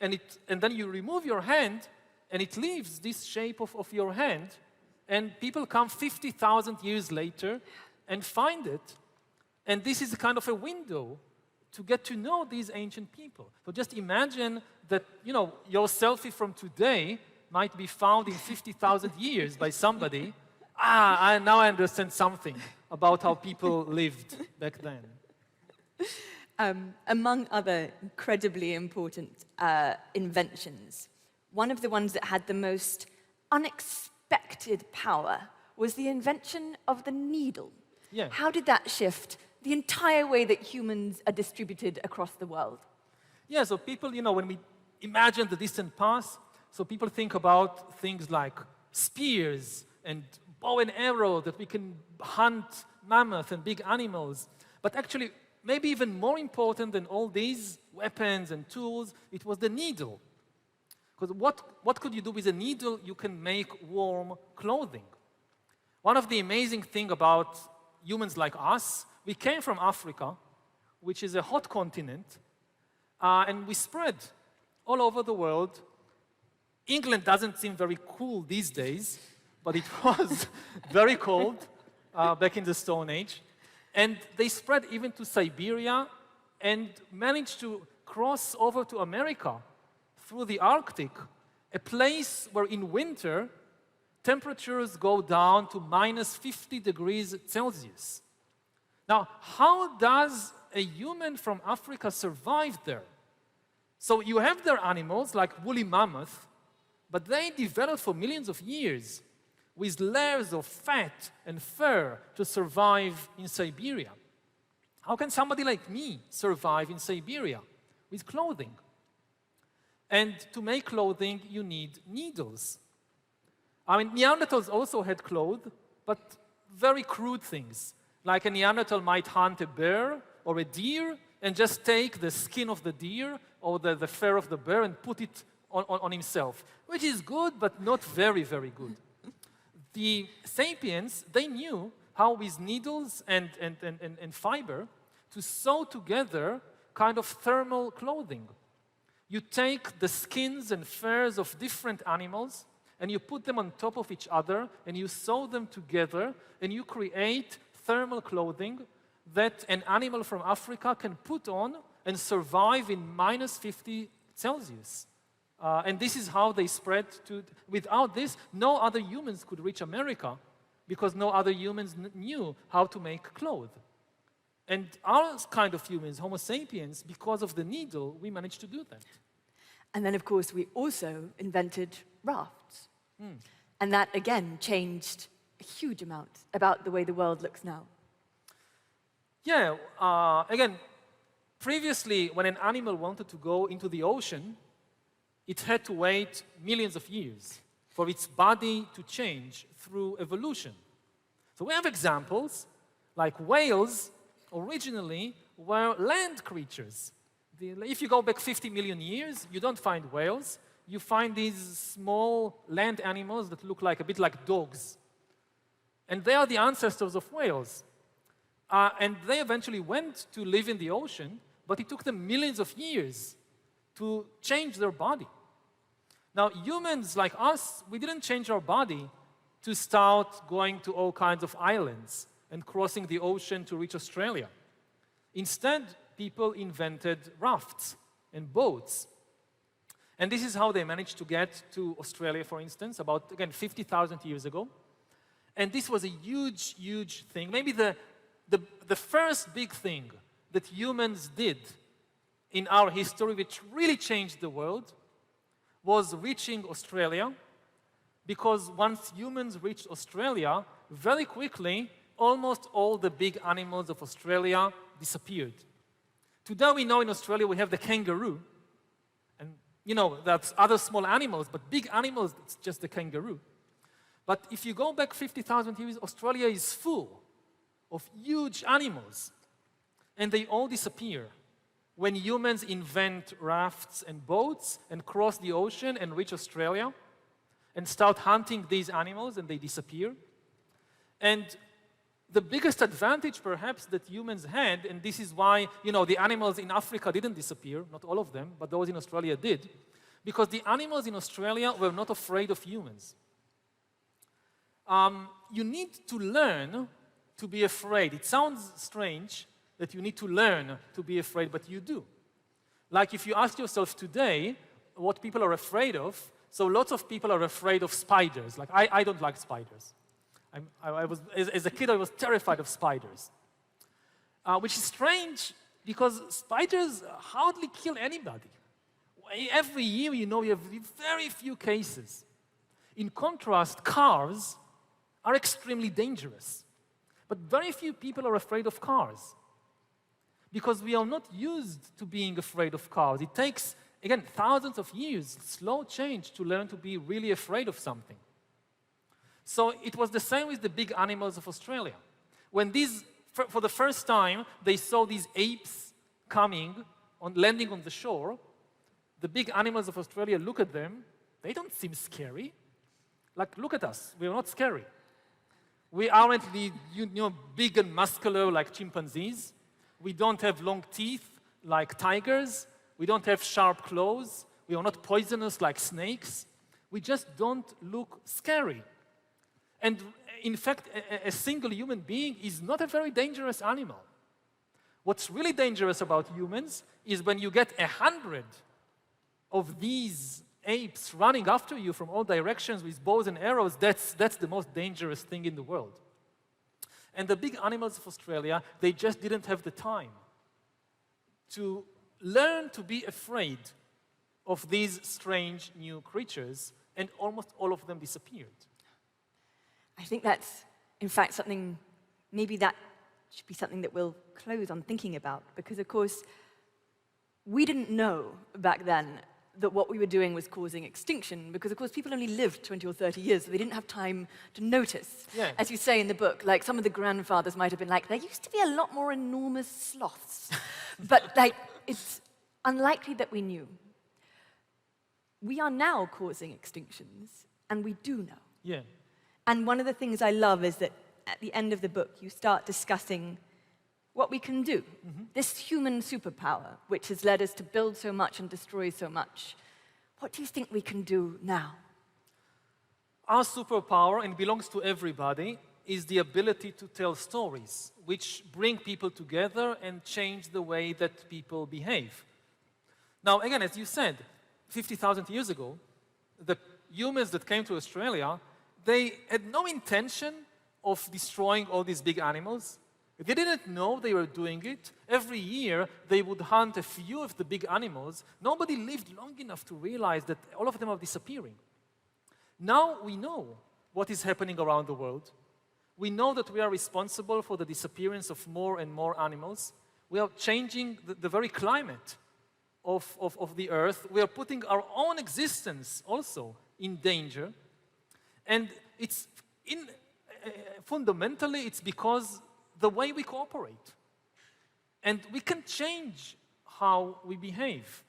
and then you remove your hand, and it leaves this shape of your hand, and people come 50,000 years later and find it, and this is a kind of a window to get to know these ancient people. So just imagine that, your selfie from today might be found in 50,000 years by somebody. Now I understand something about how people lived back then. Among other incredibly important inventions, one of the ones that had the most unexpected power was the invention of the needle. Yeah. How did that shift the entire way that humans are distributed across the world? Yeah, so people, when we imagine the distant past, so people think about things like spears and bow and arrow, that we can hunt mammoth and big animals. But actually, maybe even more important than all these weapons and tools, it was the needle. Because what could you do with a needle? You can make warm clothing. One of the amazing things about humans like us, we came from Africa, which is a hot continent, and we spread all over the world. England doesn't seem very cool these days, but it was very cold back in the Stone Age. And they spread even to Siberia and managed to cross over to America through the Arctic, a place where in winter, temperatures go down to minus 50 degrees Celsius. Now, how does a human from Africa survive there? So you have their animals, like woolly mammoth, but they developed for millions of years with layers of fat and fur to survive in Siberia. How can somebody like me survive in Siberia with clothing? And to make clothing, you need needles. I mean, Neanderthals also had clothes, but very crude things. Like a Neanderthal might hunt a bear or a deer and just take the skin of the deer or the fur of the bear and put it on himself, which is good, but not very, very good. The sapiens, they knew how with needles and fiber to sew together kind of thermal clothing. You take the skins and furs of different animals and you put them on top of each other and you sew them together and you create thermal clothing that an animal from Africa can put on and survive in -50 Celsius. And this is how they spread to... Without this, no other humans could reach America because no other humans knew how to make clothes. And our kind of humans, Homo sapiens, because of the needle, we managed to do that. And then, of course, we also invented rafts. And that, again, changed a huge amount about the way the world looks now. Yeah, again, previously, when an animal wanted to go into the ocean, it had to wait millions of years for its body to change through evolution. So we have examples, like whales originally were land creatures. If you go back 50 million years, you don't find whales. You find these small land animals that look like a bit like dogs. And they are the ancestors of whales. And they eventually went to live in the ocean, but it took them millions of years to change their body. Now, humans like us, we didn't change our body to start going to all kinds of islands and crossing the ocean to reach Australia. Instead, people invented rafts and boats. And this is how they managed to get to Australia, for instance, about, again, 50,000 years ago. And this was a huge, huge thing. Maybe the first big thing that humans did in our history, which really changed the world, was reaching Australia. Because once humans reached Australia, very quickly, almost all the big animals of Australia disappeared. Today we know in Australia we have the kangaroo. And you know, that's other small animals, but big animals, it's just the kangaroo. But if you go back 50,000 years, Australia is full of huge animals. And they all disappear when humans invent rafts and boats and cross the ocean and reach Australia and start hunting these animals, and they disappear. And the biggest advantage, perhaps, that humans had, and this is why, you know, the animals in Africa didn't disappear, not all of them, but those in Australia did, because the animals in Australia were not afraid of humans. You need to learn to be afraid. It sounds strange that you need to learn to be afraid, but you do. Like if you ask yourself today what people are afraid of, so lots of people are afraid of spiders. Like I don't like spiders. As a kid, I was terrified of spiders. Which is strange because spiders hardly kill anybody. Every year, you know, you have very few cases. In contrast, cars are extremely dangerous. But very few people are afraid of cars. Because we are not used to being afraid of cars. It takes, again, thousands of years, slow change to learn to be really afraid of something. So it was the same with the big animals of Australia. When these, for the first time, they saw these apes coming, landing on the shore, the big animals of Australia look at them, they don't seem scary. Like, look at us, we are not scary. We aren't big and muscular like chimpanzees. We don't have long teeth like tigers. We don't have sharp claws. We are not poisonous like snakes. We just don't look scary. And in fact, a single human being is not a very dangerous animal. What's really dangerous about humans is when you get 100 of these apes running after you from all directions with bows and arrows. That's the most dangerous thing in the world. And the big animals of Australia, they just didn't have the time to learn to be afraid of these strange new creatures, and almost all of them disappeared. I think that's, in fact, something, maybe that should be something that we'll close on thinking about, because, of course, we didn't know back then that what we were doing was causing extinction, because of course people only lived 20 or 30 years, so they didn't have time to notice. Yeah. As you say in the book, like some of the grandfathers might have been like, there used to be a lot more enormous sloths. But like, it's unlikely that we knew. We are now causing extinctions, and we do know. Yeah. And one of the things I love is that at the end of the book, you start discussing what we can do. This human superpower, which has led us to build so much and destroy so much. What do you think we can do now? Our superpower, and it belongs to everybody, is the ability to tell stories, which bring people together and change the way that people behave. Now, again, as you said, 50,000 years ago, the humans that came to Australia, they had no intention of destroying all these big animals. They didn't know they were doing it. Every year, they would hunt a few of the big animals. Nobody lived long enough to realize that all of them are disappearing. Now we know what is happening around the world. We know that we are responsible for the disappearance of more and more animals. We are changing the very climate of the earth. We are putting our own existence also in danger. And it's fundamentally, it's because the way we cooperate. And we can change how we behave.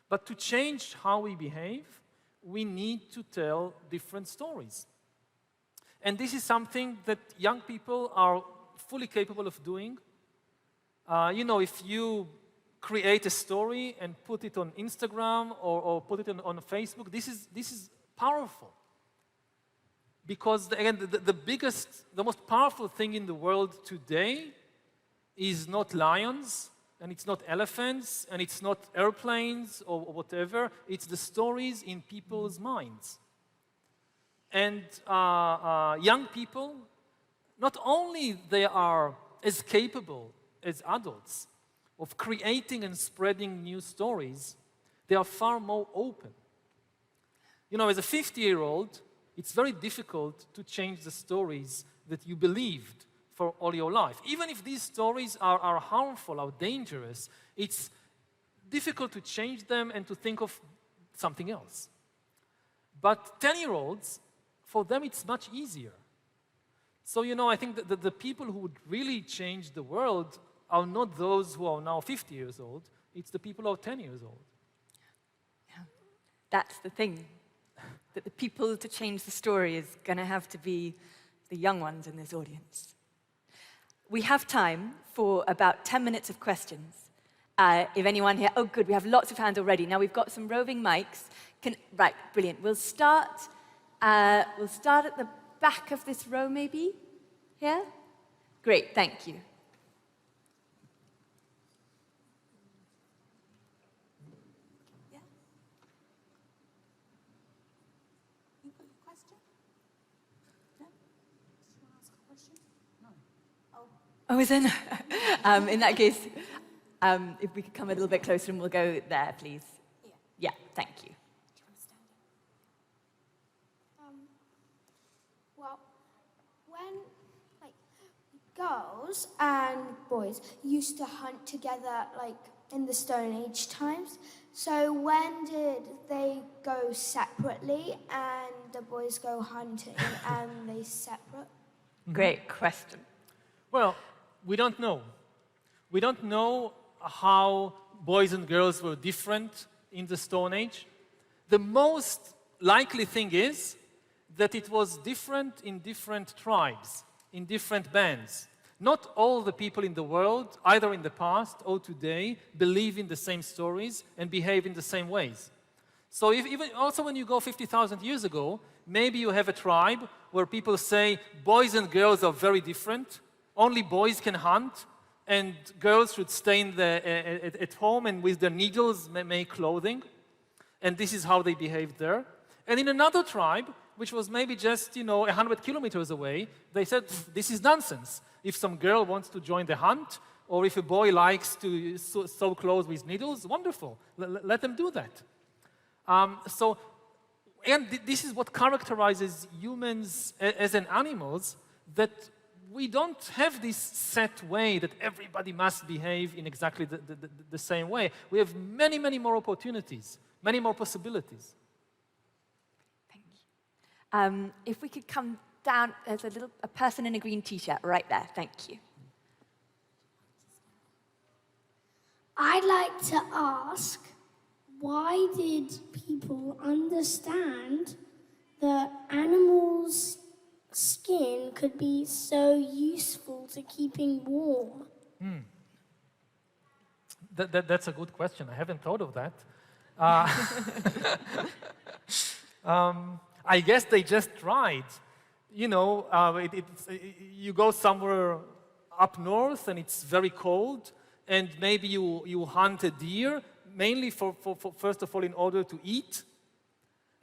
But to change how we behave, we need to tell different stories. And this is something that young people are fully capable of doing. You know, if you create a story and put it on Instagram or put it on Facebook, this is powerful. Because, again, the most powerful thing in the world today is not lions, and it's not elephants, and it's not airplanes or whatever. It's the stories in people's minds. And young people, not only they are as capable as adults of creating and spreading new stories, they are far more open. You know, as a 50-year-old, it's very difficult to change the stories that you believed for all your life. Even if these stories are harmful, are dangerous, it's difficult to change them and to think of something else. But 10-year-olds, for them it's much easier. So, you know, I think that the people who would really change the world are not those who are now 50 years old, it's the people who are 10 years old. Yeah. That's the thing. That the people to change the story is going to have to be the young ones in this audience. We have time for about 10 minutes of questions. If anyone here, oh good, we have lots of hands already. Now we've got some roving mics. Right, brilliant. We'll start at the back of this row maybe, here? Great, thank you. Oh, is there? In that case, if we could come a little bit closer and we'll go there, please. Yeah, thank you. Do you want to stand in? Well, when like girls and boys used to hunt together, like in the Stone Age times. So when did they go separately, and the boys go hunting, and they separate? Great question. Well, we don't know. We don't know how boys and girls were different in the Stone Age. The most likely thing is that it was different in different tribes, in different bands. Not all the people in the world, either in the past or today, believe in the same stories and behave in the same ways. So even also when you go 50,000 years ago, maybe you have a tribe where people say boys and girls are very different. Only boys can hunt, and girls should stay at home and with their needles make clothing. And this is how they behaved there. And in another tribe, which was maybe just, 100 kilometers away, they said, this is nonsense. If some girl wants to join the hunt, or if a boy likes to sew clothes with needles, wonderful. Let them do that. And this is what characterizes humans as an animals, that we don't have this set way that everybody must behave in exactly the same way. We have many, many more opportunities, many more possibilities. Thank you. If we could come down, there's a person in a green t-shirt right there. Thank you. I'd like to ask, why did people understand that animals' skin could be so useful to keeping warm? That's a good question. I haven't thought of that. I guess they just tried. You know, you go somewhere up north and it's very cold, and maybe you hunt a deer, mainly for first of all in order to eat,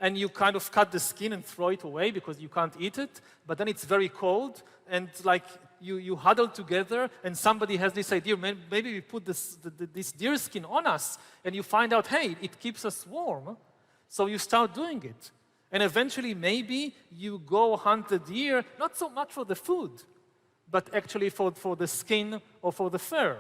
and you kind of cut the skin and throw it away because you can't eat it, but then it's very cold, and like you huddle together, and somebody has this idea, maybe we put this deer skin on us, and you find out, hey, it keeps us warm, so you start doing it. And eventually, maybe you go hunt the deer, not so much for the food, but actually for the skin or for the fur.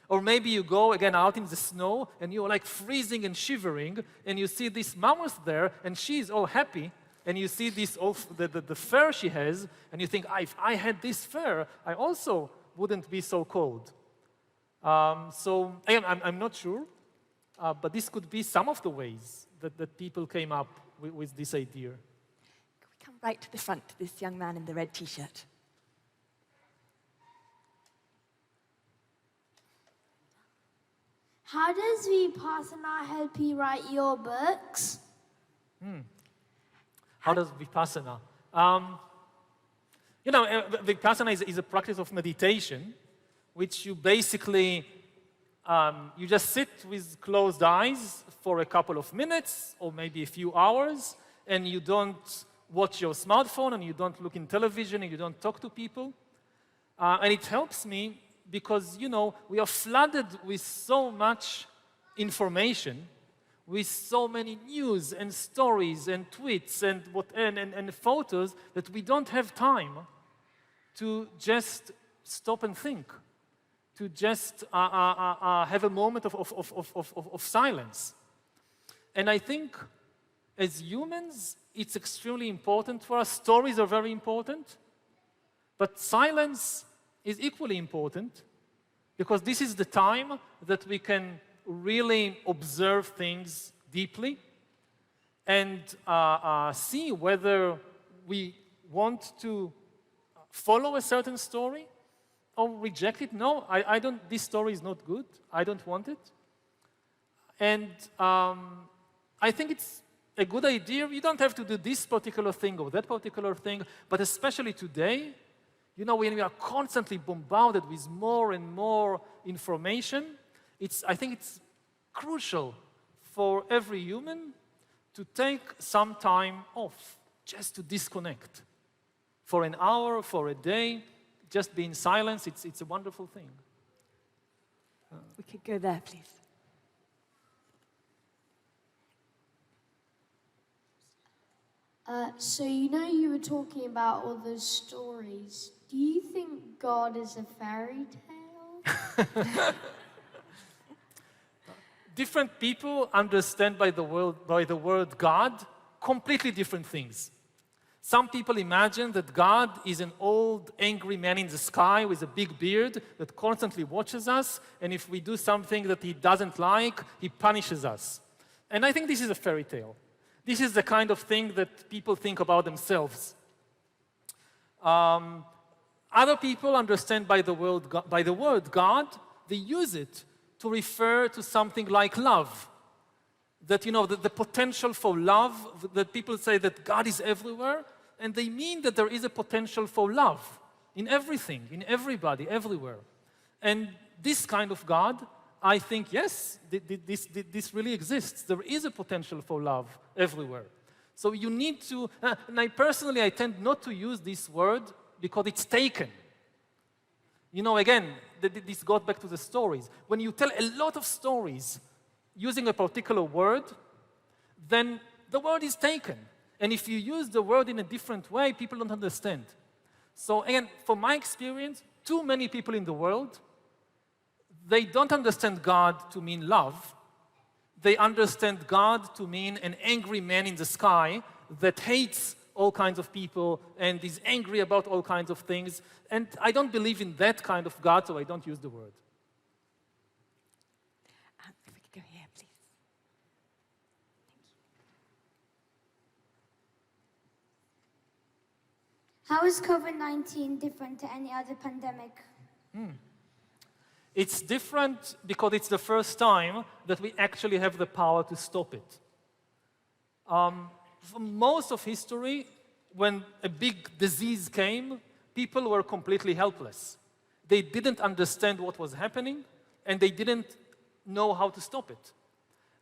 Or maybe you go again out in the snow and you're like freezing and shivering, and you see this mammoth there, and she's all happy, and you see this the fur she has, and you think, if I had this fur, I also wouldn't be so cold. So again, I'm not sure, but this could be some of the ways that people came up with this idea. Can we come right to the front, to this young man in the red t-shirt? How does Vipassana help you write your books? How does Vipassana? You know, Vipassana is a practice of meditation, which you basically, you just sit with closed eyes for a couple of minutes or maybe a few hours, and you don't watch your smartphone, and you don't look in television, and you don't talk to people. And it helps me because, you know, we are flooded with so much information, with so many news and stories and tweets and photos, that we don't have time to just stop and think, to just have a moment of silence. And I think as humans, it's extremely important for us. Stories are very important, but silence is equally important, because this is the time that we can really observe things deeply and see whether we want to follow a certain story or reject it. No, I don't, this story is not good. I don't want it. And I think it's a good idea. You don't have to do this particular thing or that particular thing, but especially today, you know, when we are constantly bombarded with more and more information, I think it's crucial for every human to take some time off, just to disconnect. For an hour, for a day, just be in silence. It's a wonderful thing. We could go there, please. So you know you were talking about all those stories. Do you think God is a fairy tale? Different people understand by the word God completely different things. Some people imagine that God is an old, angry man in the sky with a big beard that constantly watches us, and if we do something that he doesn't like, he punishes us. And I think this is a fairy tale. This is the kind of thing that people think about themselves. Other people understand by the word God, they use it to refer to something like love. That, you know, the potential for love, that people say that God is everywhere, and they mean that there is a potential for love in everything, in everybody, everywhere. And this kind of God, I think, yes, this really exists. There is a potential for love everywhere. So you need to, and I personally tend not to use this word because it's taken. You know, again, this goes back to the stories. When you tell a lot of stories using a particular word, then the word is taken. And if you use the word in a different way, people don't understand. So again, from my experience, too many people in the world, they don't understand God to mean love. They understand God to mean an angry man in the sky that hates all kinds of people and is angry about all kinds of things. And I don't believe in that kind of God, so I don't use the word. If we could go here, please. How is COVID-19 different to any other pandemic? It's different because it's the first time that we actually have the power to stop it. For most of history, when a big disease came, people were completely helpless. They didn't understand what was happening, and they didn't know how to stop it.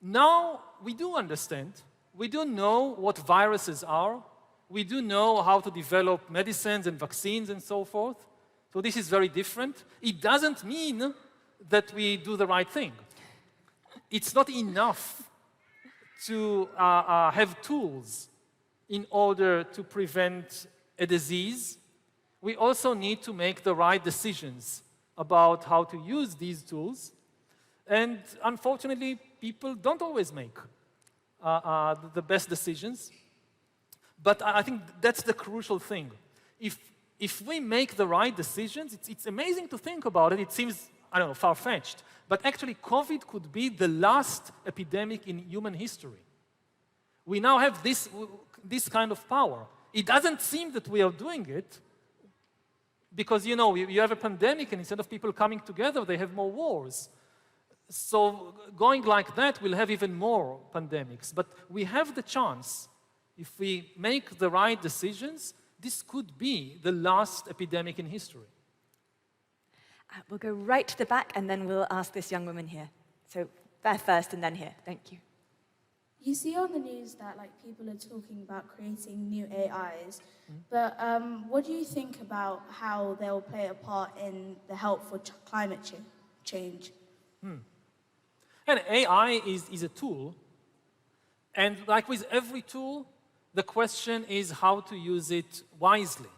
Now, we do understand. We do know what viruses are. We do know how to develop medicines and vaccines and so forth. So this is very different. It doesn't mean that we do the right thing. It's not enough to have tools in order to prevent a disease. We also need to make the right decisions about how to use these tools. And unfortunately, people don't always make the best decisions. But I think that's the crucial thing. If we make the right decisions, it's amazing to think about it. It seems, I don't know, far-fetched. But actually, COVID could be the last epidemic in human history. We now have this kind of power. It doesn't seem that we are doing it because, you know, you have a pandemic and instead of people coming together, they have more wars. So going like that, we'll have even more pandemics. But we have the chance, if we make the right decisions, this could be the last epidemic in history. We'll go right to the back, and then we'll ask this young woman here. So there first, and then here. Thank you. You see on the news that people are talking about creating new AIs, but what do you think about how they'll play a part in the help for climate change? And AI is a tool, and like with every tool, the question is how to use it wisely.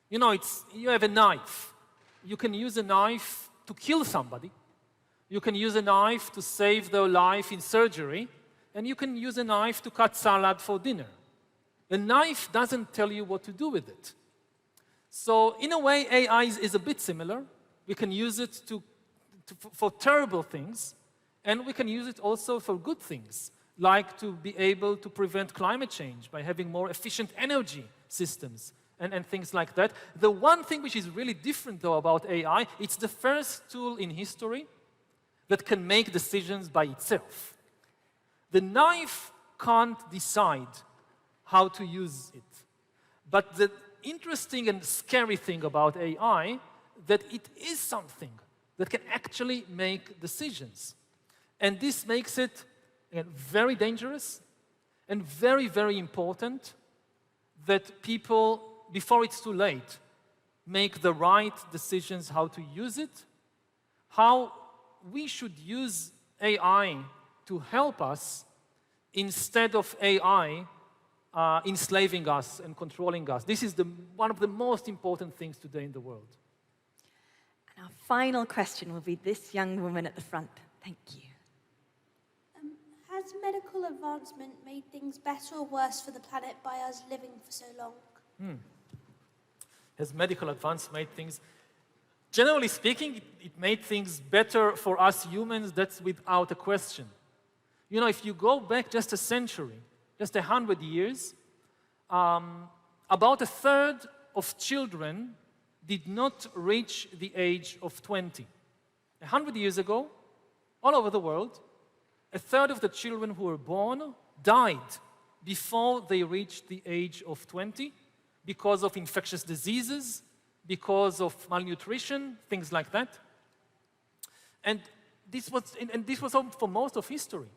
You know, you have a knife. You can use a knife to kill somebody. You can use a knife to save their life in surgery. And you can use a knife to cut salad for dinner. The knife doesn't tell you what to do with it. So in a way, AI is a bit similar. We can use it for terrible things, and we can use it also for good things, like to be able to prevent climate change by having more efficient energy systems and things like that. The one thing which is really different, though, about AI, it's the first tool in history that can make decisions by itself. The knife can't decide how to use it. But the interesting and scary thing about AI, that it is something that can actually make decisions. And this makes it very dangerous and very, very important that people, before it's too late, make the right decisions how to use it, how we should use AI to help us instead of AI enslaving us and controlling us. This is one of the most important things today in the world. And our final question will be this young woman at the front. Thank you. Has medical advancement made things better or worse for the planet by us living for so long? Has medical advance made things... Generally speaking, it made things better for us humans, that's without a question. You know, if you go back just a century, just 100 years, about a third of children did not reach the age of 20. 100 years ago, all over the world, a third of the children who were born died before they reached the age of 20 because of infectious diseases, because of malnutrition, things like that. And this was for most of history.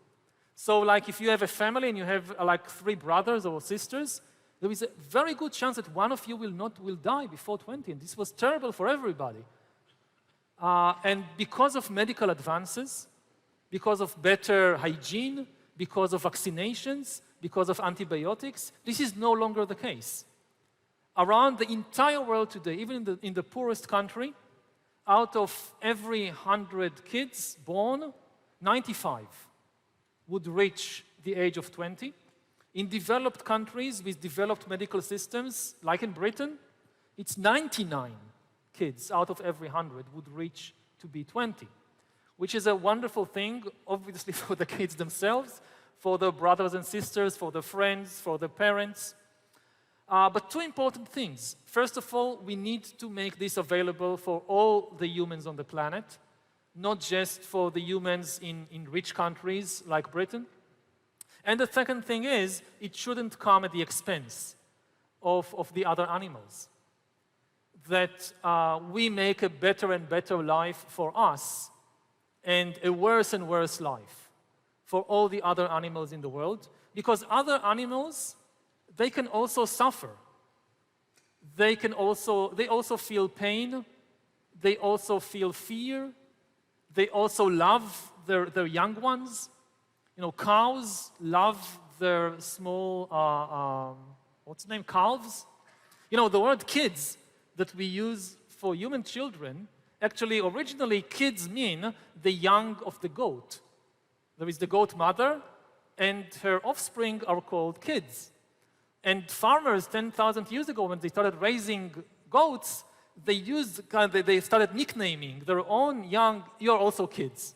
So like if you have a family and you have like 3 brothers or sisters, there is a very good chance that one of you will die before 20. And this was terrible for everybody. And because of medical advances, because of better hygiene, because of vaccinations, because of antibiotics, this is no longer the case. Around the entire world today, even in the poorest country, out of every 100 kids born, 95 would reach the age of 20. In developed countries with developed medical systems, like in Britain, it's 99 kids out of every 100 would reach to be 20, which is a wonderful thing, obviously for the kids themselves, for their brothers and sisters, for their friends, for their parents. But two important things. First of all, we need to make this available for all the humans on the planet, not just for the humans in rich countries like Britain. And the second thing is, it shouldn't come at the expense of the other animals. That we make a better and better life for us and a worse and worse life for all the other animals in the world, because other animals, they can also suffer. They also feel pain. They also feel fear. They also love their young ones. You know, cows love their small, what's the name, calves? You know, the word kids that we use for human children, actually, originally, kids mean the young of the goat. There is the goat mother, and her offspring are called kids. And farmers 10,000 years ago, when they started raising goats, they started nicknaming their own young, you're also kids.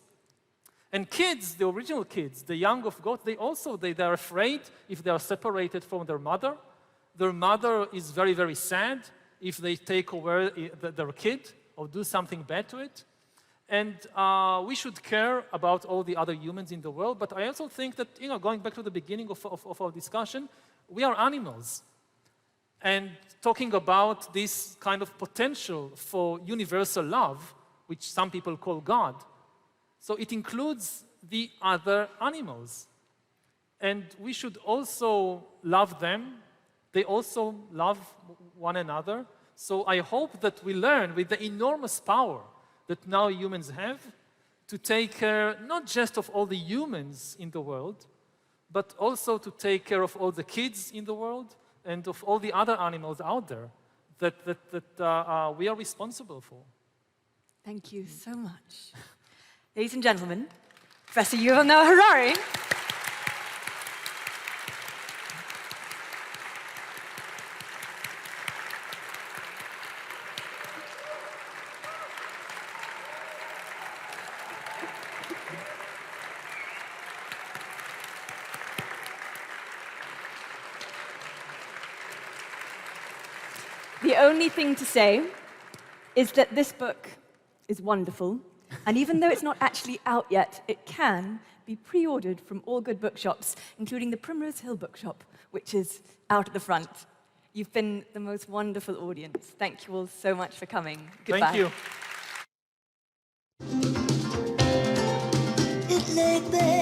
And kids, the original kids, the young of goats, they are afraid if they are separated from their mother. Their mother is very, very sad if they take away their kid or do something bad to it. And we should care about all the other humans in the world, but I also think that, you know, going back to the beginning of our discussion, we are animals. And talking about this kind of potential for universal love, which some people call God, so it includes the other animals. And we should also love them. They also love one another. So I hope that we learn with the enormous power that now humans have to take care not just of all the humans in the world, but also to take care of all the kids in the world and of all the other animals out there that we are responsible for. Thank you so much. Ladies and gentlemen, Professor Yuval Harari. The only thing to say is that this book is wonderful, and even though it's not actually out yet, it can be pre-ordered from all good bookshops, including the Primrose Hill Bookshop, which is out at the front. You've been the most wonderful audience. Thank you all so much for coming. Goodbye. Thank you.